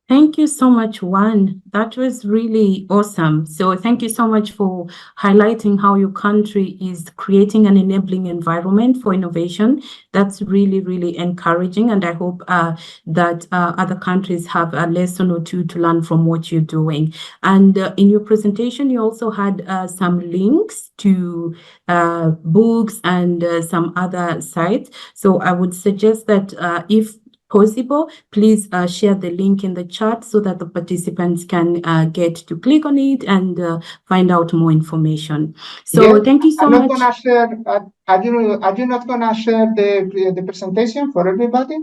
Thank you so much, Juan. That was really awesome. So thank you so much for highlighting how your country is creating an enabling environment for innovation. That's really, really encouraging. And I hope that other countries have a lesson or two to learn from what you're doing. And in your presentation, you also had some links to books and some other sites. So I would suggest that if possible, please share the link in the chat so that the participants can get to click on it and find out more information. So Yes, thank you so I'm much. not gonna share. Are you not gonna share the presentation for everybody?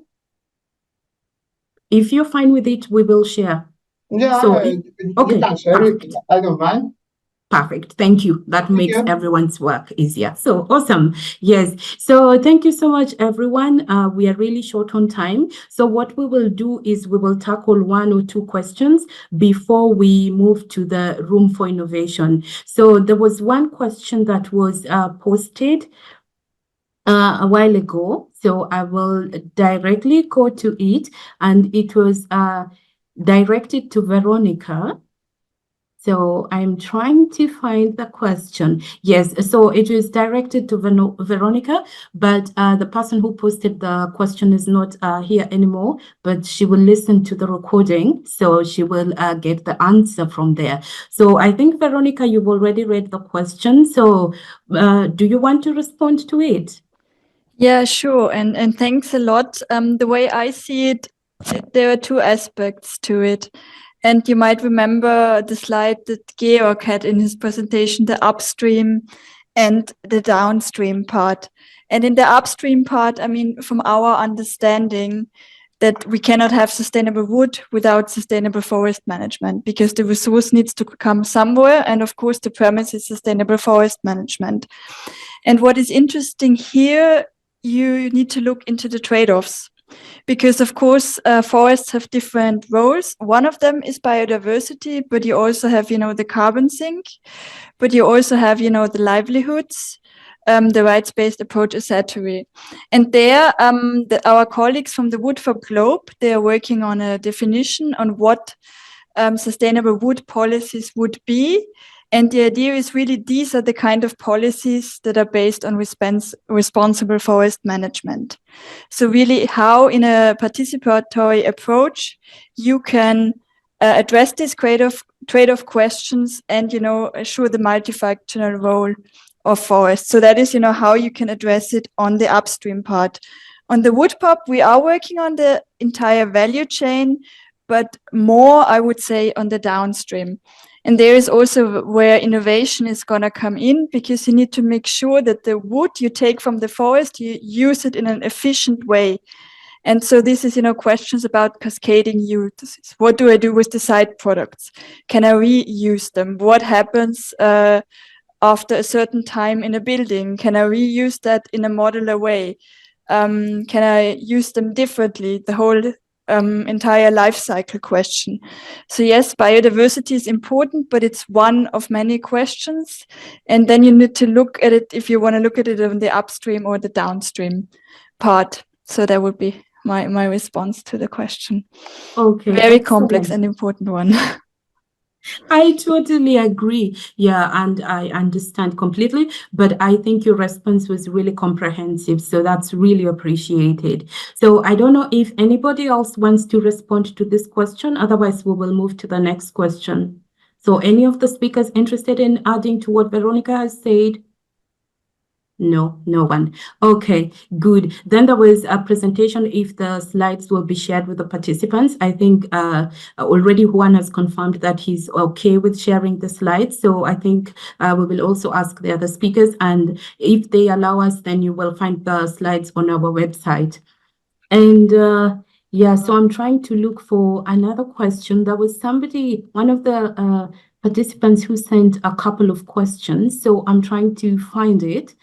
If you're fine with it, we will share. Yeah, So you okay, can share perfect. it. I don't mind. Perfect. Thank you. That makes you. everyone's work easier. So awesome. Yes. So thank you so much, everyone. We are really short on time. So what we will do is we will tackle one or two questions before we move to the room for innovation. So there was one question that was posted a while ago. So I will directly go to it, and it was directed to Veronica. So I'm trying to find the question. Yes, so it is directed to Veronica, but the person who posted the question is not here anymore, but she will listen to the recording, so she will get the answer from there. So I think, Veronica, you've already read the question. So do you want to respond to it? Yeah, sure. And thanks a lot. The way I see it, there are two aspects to it. And you might remember the slide that Georg had in his presentation, the upstream and the downstream part. And in the upstream part, I mean, from our understanding, that we cannot have sustainable wood without sustainable forest management, because the resource needs to come somewhere. And of course, the premise is sustainable forest management. And what is interesting here, you need to look into the trade-offs, because of course forests have different roles. One of them is biodiversity, but you also have, the carbon sink, but you also have, the livelihoods, the rights-based approach, etc. And there, our colleagues from the Wood for Globe, they are working on a definition on what sustainable wood policies would be. And the idea is really these are the kind of policies that are based on responsible forest management. So really how in a participatory approach you can address these trade-off questions and, assure the multifunctional role of forests. So that is, how you can address it on the upstream part. On the wood pulp, we are working on the entire value chain, but more, I would say, on the downstream. And there is also where innovation is going to come in, because you need to make sure that the wood you take from the forest, you use it in an efficient way. And so this is, questions about cascading use. What do I do with the side products? Can I reuse them? What happens after a certain time in a building? Can I reuse that in a modular way? Can I use them differently? The whole entire life cycle question. So yes, biodiversity is important, but it's one of many questions. And then you need to look at it if you want to look at it on the upstream or the downstream part. So that would be my response to the question. Okay. Very excellent. complex and important one. I totally agree. Yeah, and I understand completely, but I think your response was really comprehensive, so that's really appreciated. So I don't know if anybody else wants to respond to this question, otherwise we will move to the next question. So any of the speakers interested in adding to what Veronica has said? No, no one. Okay, good. Then there was a presentation if the slides will be shared with the participants. I think already Juan has confirmed that he's okay with sharing the slides. So I think we will also ask the other speakers, and if they allow us, then you will find the slides on our website. And yeah, so I'm trying to look for another question. There was somebody, one of the participants who sent a couple of questions. So I'm trying to find it.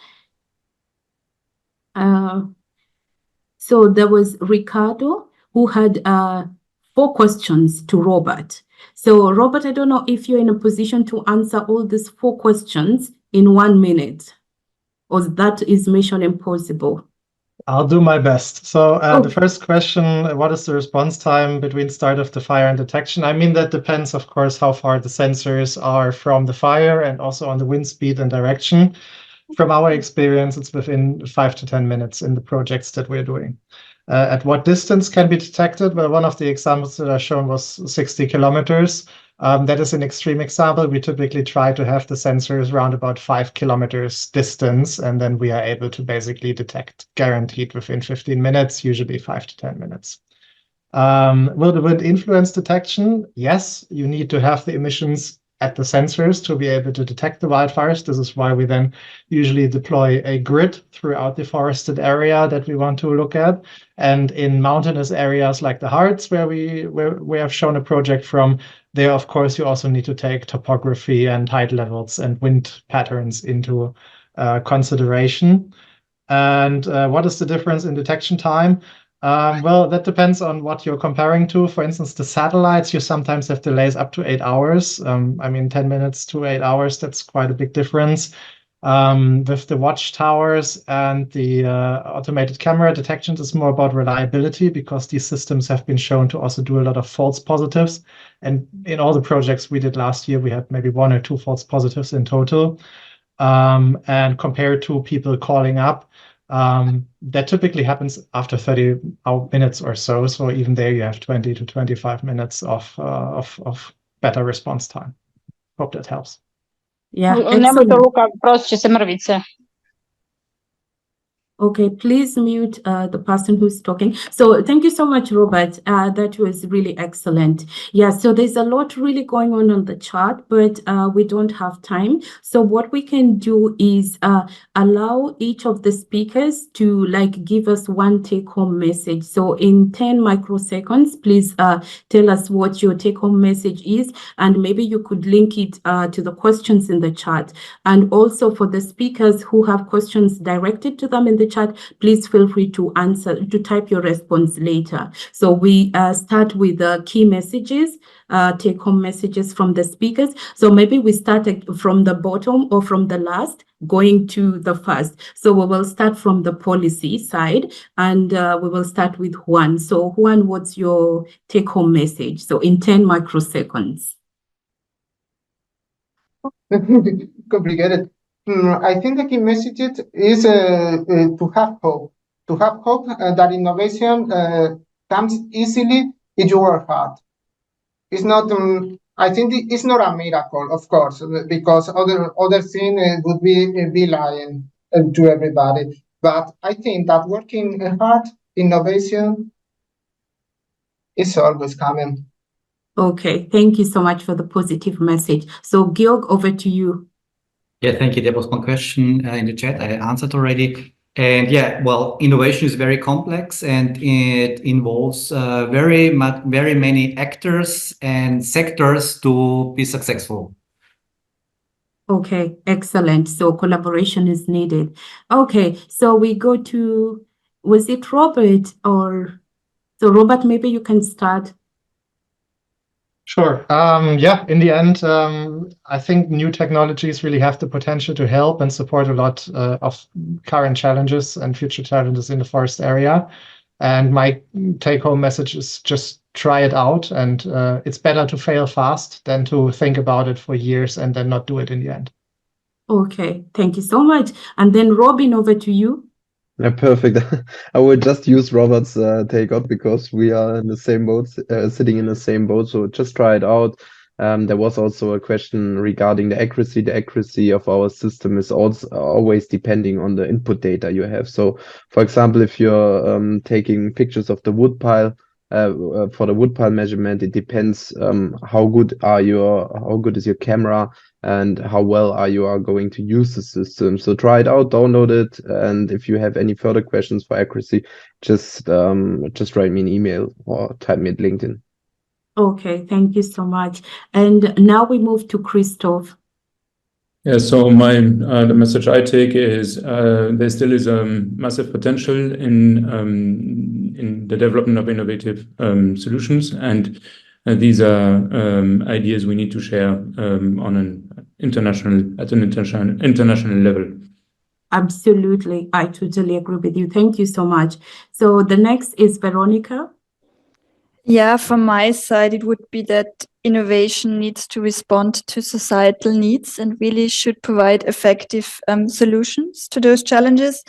So there was Ricardo who had 4 questions to Robert. So Robert, I don't know if you're in a position to answer all these 4 questions in 1 minute, or that is mission impossible. I'll do my best. So Okay. the first question, what is the response time between start of the fire and detection? I mean, that depends, of course, how far the sensors are from the fire and also on the wind speed and direction. From our experience, it's within 5 to 10 minutes in the projects that we're doing. At what distance can be detected? Well, one of the examples that I shown was 60 kilometers. That is an extreme example. We typically try to have the sensors around about 5 kilometers distance, and then we are able to basically detect guaranteed within 15 minutes, usually 5 to 10 minutes. Will the wind influence detection? Yes, you need to have the emissions at the sensors to be able to detect the wildfires. This is why we then usually deploy a grid throughout the forested area that we want to look at. And in mountainous areas like the Harz, where we have shown a project from, there, of course, you also need to take topography and height levels and wind patterns into consideration. And what is the difference in detection time? Well, that depends on what you're comparing to. For instance, the satellites, you sometimes have delays up to 8 hours. I mean, 10 minutes to 8 hours, that's quite a big difference. With the watchtowers and the automated camera detections, it's more about reliability because these systems have been shown to also do a lot of false positives. And in all the projects we did last year, we had maybe 1 or 2 false positives in total. And compared to people calling up, that typically happens after 30 minutes or so. So even there you have 20 to 25 minutes of better response time. Hope that helps. Yeah, Nemojte excellent. Luka, prosit će se mrvice. Okay, please mute the person who's talking. So thank you so much, Robert. That was really excellent. Yeah, so there's a lot really going on the chart, but we don't have time. So what we can do is allow each of the speakers to give us one take-home message. So in 10 microseconds, please tell us what your take-home message is, and maybe you could link it to the questions in the chat. And also for the speakers who have questions directed to them in the chat, please feel free to type your response later. So we start with the key messages, take-home messages from the speakers. So maybe we start from the bottom or from the last, going to the first. So we will start from the policy side, and we will start with Juan. So Juan, what's your take-home message? So in 10 microseconds. Complicated. I think the key message is to have hope. To have hope that innovation comes easily if you work hard. It's not. I think it's not a miracle, of course, because other thing would be lying to everybody. But I think that working hard, innovation is always coming. Okay, thank you so much for the positive message. So Georg, over to you. Yeah, thank you. There was one question in the chat I answered already. And yeah, well, innovation is very complex and it involves very many actors and sectors to be successful. Okay, excellent. So collaboration is needed. Okay, so we go to, was it Robert or, so Robert, maybe you can start. Sure. Yeah, in the end, I think new technologies really have the potential to help and support a lot of current challenges and future challenges in the forest area. And my take-home message is just try it out. And it's better to fail fast than to think about it for years and then not do it in the end. Okay, thank you so much. And then Robin, over to you. Yeah, perfect. I will just use Robert's take up because we are in the same boat, sitting in the same boat. So just try it out. There was also a question regarding the accuracy. The accuracy of our system is also always depending on the input data you have. So, for example, if you're taking pictures of the wood pile, for the wood pile measurement, it depends how good is your camera and how well you are going to use the system. So try it out, download it, and if you have any further questions for accuracy, just write me an email or type me at LinkedIn. Okay, thank you so much. And now we move to Christoph. Yeah, so the message I take is there still is massive potential in the development of innovative solutions, and these are ideas we need to share on an international level. Absolutely, I totally agree with you. Thank you so much. So the next is Veronica. Yeah, from my side, it would be that innovation needs to respond to societal needs and really should provide effective solutions to those challenges.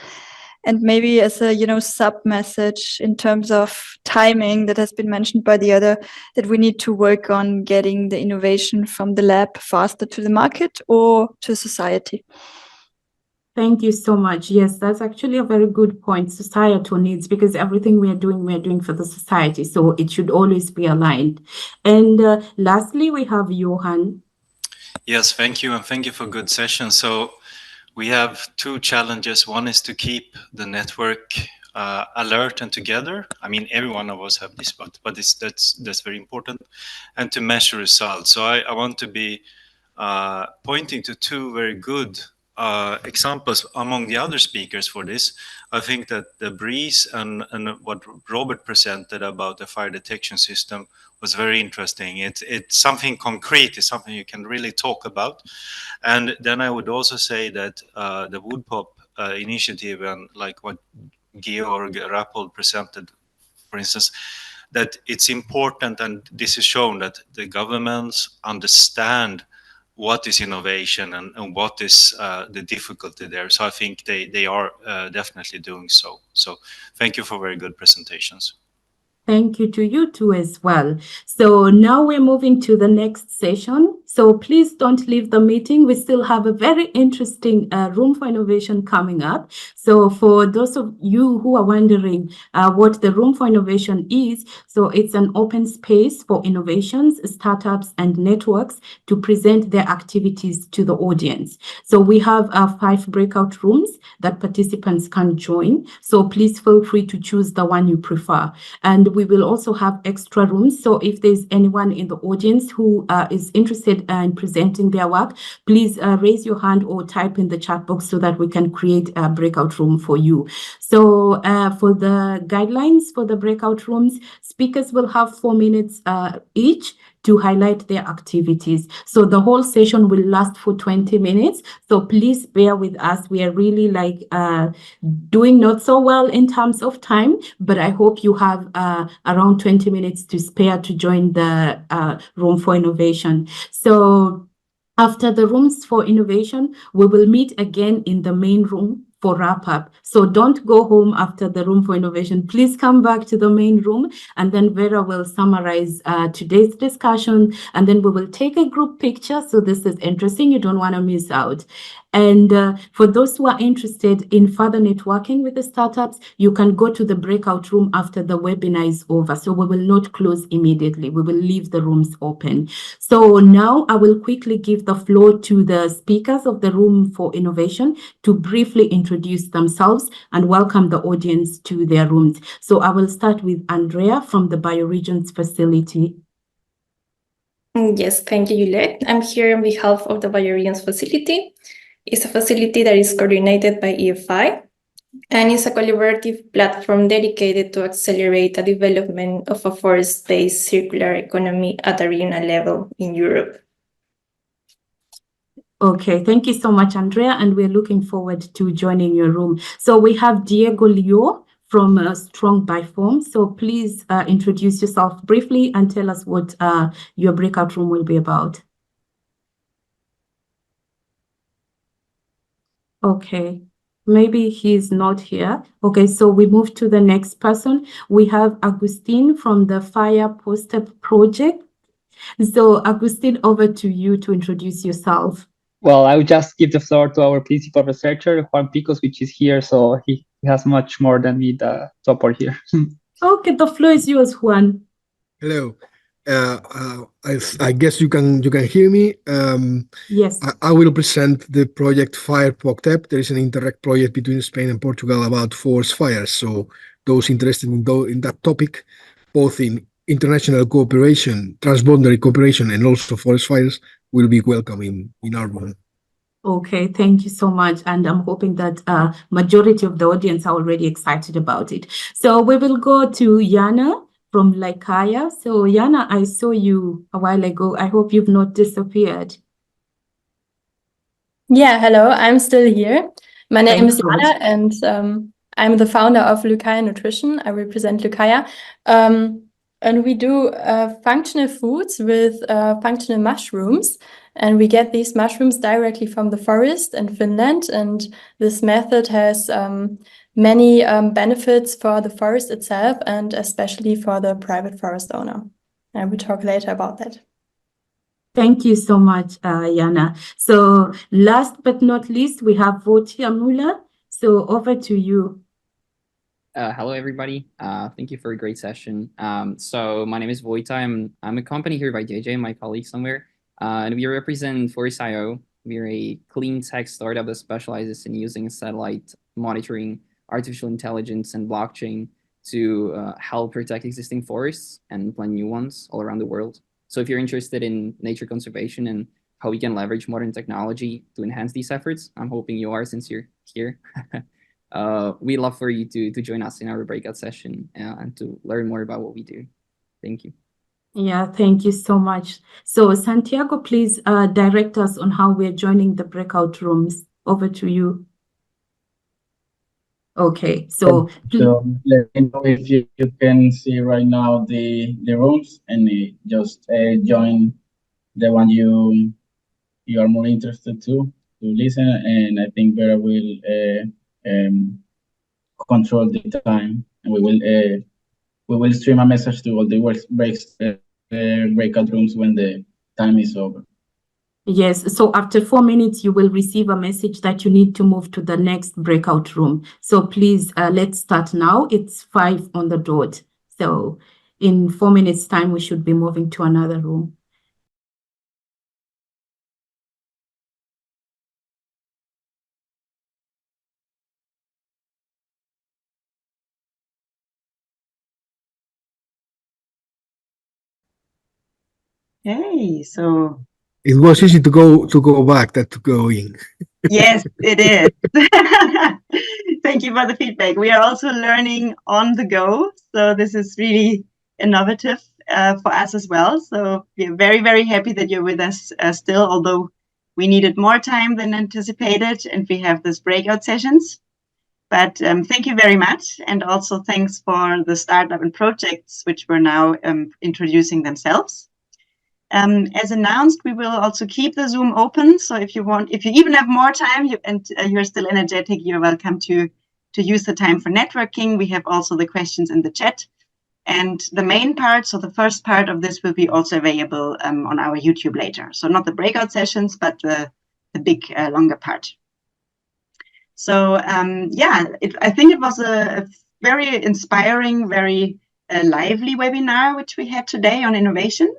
And maybe as a sub message in terms of timing that has been mentioned by the other, that we need to work on getting the innovation from the lab faster to the market or to society. Thank you so much. Yes, that's actually a very good point. Societal needs, because everything we are doing for the society. So it should always be aligned. And lastly, we have Johan. Yes, thank you. And thank you for a good session. So we have two challenges. One is to keep the network alert and together. I mean, every one of us have this, but that's very important. And to measure results. So I want to be pointing to two very good examples among the other speakers for this. I think that the breeze and what Robert presented about the fire detection system was very interesting. It's something concrete, it's something you can really talk about. And then I would also say that the Woodpop initiative and like what Georg Rappold presented, for instance, that it's important, and this is shown that the governments understand what is innovation and what is the difficulty there. So I think they are definitely doing so. So thank you for very good presentations. Thank you to you too as well. So now we're moving to the next session. So please don't leave the meeting. We still have a very interesting room for innovation coming up. So for those of you who are wondering what the room for innovation is, so it's an open space for innovations, startups, and networks to present their activities to the audience. So we have 5 breakout rooms that participants can join. So please feel free to choose the one you prefer. And we will also have extra rooms. So if there's anyone in the audience who is interested in presenting their work, please raise your hand or type in the chat box so that we can create a breakout room for you. So for the guidelines for the breakout rooms, speakers will have 4 minutes each to highlight their activities. So the whole session will last for 20 minutes. So please bear with us. We are really doing not so well in terms of time, but I hope you have around 20 minutes to spare to join the room for innovation. So after the rooms for innovation, we will meet again in the main room for wrap up. So don't go home after the room for innovation. Please come back to the main room, and then Vera will summarize today's discussion, and then we will take a group picture. So this is interesting. You don't want to miss out. And for those who are interested in further networking with the startups, you can go to the breakout room after the webinar is over. So we will not close immediately. We will leave the rooms open. So now I will quickly give the floor to the speakers of the room for innovation to briefly introduce themselves and welcome the audience to their rooms. So I will start with Andrea from the Bioregions facility. Yes, thank you, Juliette. I'm here on behalf of the Bioregions facility. It's a facility that is coordinated by EFI, and it's a collaborative platform dedicated to accelerate the development of a forest-based circular economy at a regional level in Europe. Okay, thank you so much, Andrea, and we're looking forward to joining your room. So we have Diego Leo from Strong Biform. So please introduce yourself briefly and tell us what your breakout room will be about. Okay, maybe he's not here. Okay, so we move to the next person. We have Agustin from the Fire Poster Project. So, Agustin, over to you to introduce yourself. Well, I will just give the floor to our principal researcher, Juan Picos, which is here, so he has much more than me to support here. Okay, the floor is yours, Juan. Hello. I guess you can hear me. Yes. I will present the project Fire POCTEP. There is an Interreg project between Spain and Portugal about forest fires. So those interested in that topic, both in international cooperation, transboundary cooperation, and also forest fires, will be welcome in our room. Okay, thank you so much. And I'm hoping that majority of the audience are already excited about it. So we will go to Yana from Laikaya. So Yana, I saw you a while ago. I hope you've not disappeared. Yeah, hello, I'm still here. My name Thanks is so much. Jana, and I'm the founder of Lucaya Nutrition. I represent Lucaya. And we do functional foods with functional mushrooms. And we get these mushrooms directly from the forest in Finland. And this method has many benefits for the forest itself and especially for the private forest owner. And we'll talk later about that. Thank you so much, Yana. So last but not least, we have Votia Mula. So over to you. Hello, everybody. Thank you for a great session. So my name is Vojta. I'm accompanied here by JJ, my colleague somewhere, and we represent Forest.io. We're a clean tech startup that specializes in using satellite monitoring, artificial intelligence, and blockchain to help protect existing forests and plant new ones all around the world. So if you're interested in nature conservation and how we can leverage modern technology to enhance these efforts, I'm hoping you are since you're here. We'd love for you to join us in our breakout session and to learn more about what we do. Thank you. Yeah, thank you so much. So Santiago, please direct us on how we're joining the breakout rooms. Over to you. Okay, so let me know if you can see right now the rooms and just join the one you are more interested to listen, and I think Vera will control the time, and we will stream a message to all the breakout rooms when the time is over. yes, so after 4 minutes, you will receive a message that you need to move to the next breakout room. So please, let's start now. It's 5 on the dot. So in 4 minutes time, we should be moving to another room. Hey, so it was easy to go back than to go in. Yes, it is. Thank you for the feedback. We are also learning on the go, so this is really innovative for us as well. So we're very, very happy that you're with us still, although we needed more time than anticipated, and we have these breakout sessions. But thank you very much, and also thanks for the startup and projects which were now introducing themselves. As announced, we will also keep the Zoom open. So if you even have more time and you're still energetic, you're welcome to use the time for networking. We have also the questions in the chat. And the main part, so the first part of this will be also available on our YouTube later. So not the breakout sessions, but the big, longer part. So yeah, I think it was a very inspiring, very lively webinar, which we had today on innovation.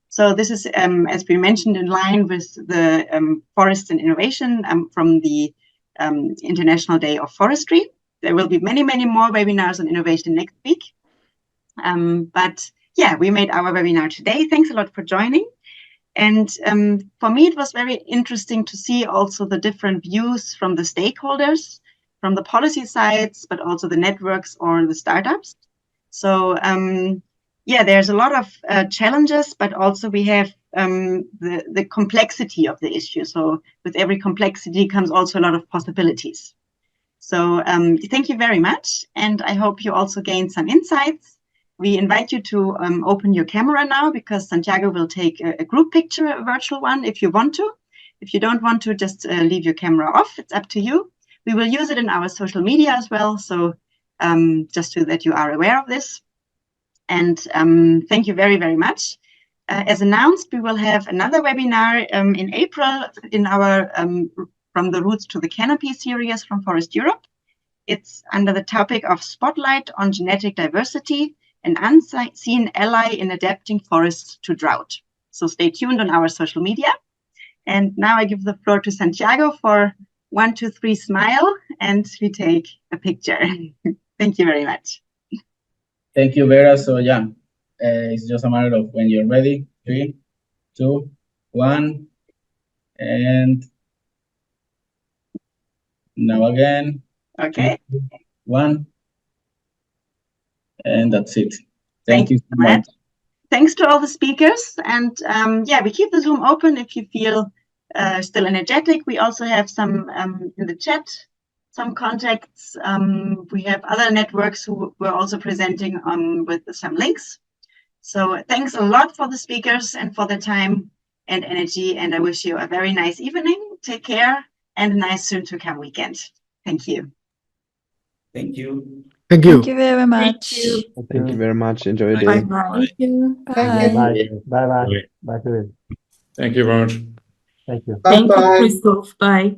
So this is, as we mentioned, in line with the Forests and Innovation from the International Day of Forestry. There will be many, many more webinars on innovation next week. But yeah, we made our webinar today. Thanks a lot for joining. And for me, it was very interesting to see also the different views from the stakeholders, from the policy sides, but also the networks or the startups. So yeah, there's a lot of challenges, but also we have the complexity of the issue. So with every complexity comes also a lot of possibilities. So thank you very much. And I hope you also gained some insights. We invite you to open your camera now, because Santiago will take a group picture, a virtual one, if you want to. If you don't want to, just leave your camera off. It's up to you. We will use it in our social media as well. So just so that you are aware of this. And thank you very, very much. As announced, we will have another webinar in April in our From the Roots to the Canopy series from Forest Europe. It's under the topic of Spotlight on Genetic Diversity, an unseen ally in adapting forests to drought. So stay tuned on our social media. And now I give the floor to Santiago for 1, 2, 3 smile, and we take a picture. Thank you very much. Thank you, Vera. So yeah, it's just a matter of when you're ready. 3, 2, 1, and now again. Okay. 2, 1, and that's it. Thank you so much. Thanks to all the speakers. And yeah, we keep the Zoom open if you feel still energetic. We also have some in the chat, some contacts. We have other networks who were also presenting with some links. So thanks a lot for the speakers and for the time and energy. And I wish you a very nice evening. Take care and a nice soon to come weekend. Thank you. Thank you. Thank you. Thank you very much. Thank you very much. Enjoy your day. Bye-bye. Thank you. Thank Bye. you. Bye. Bye. Thank you very much. Thank you. Thank you, Bye-bye. Christoph. Bye.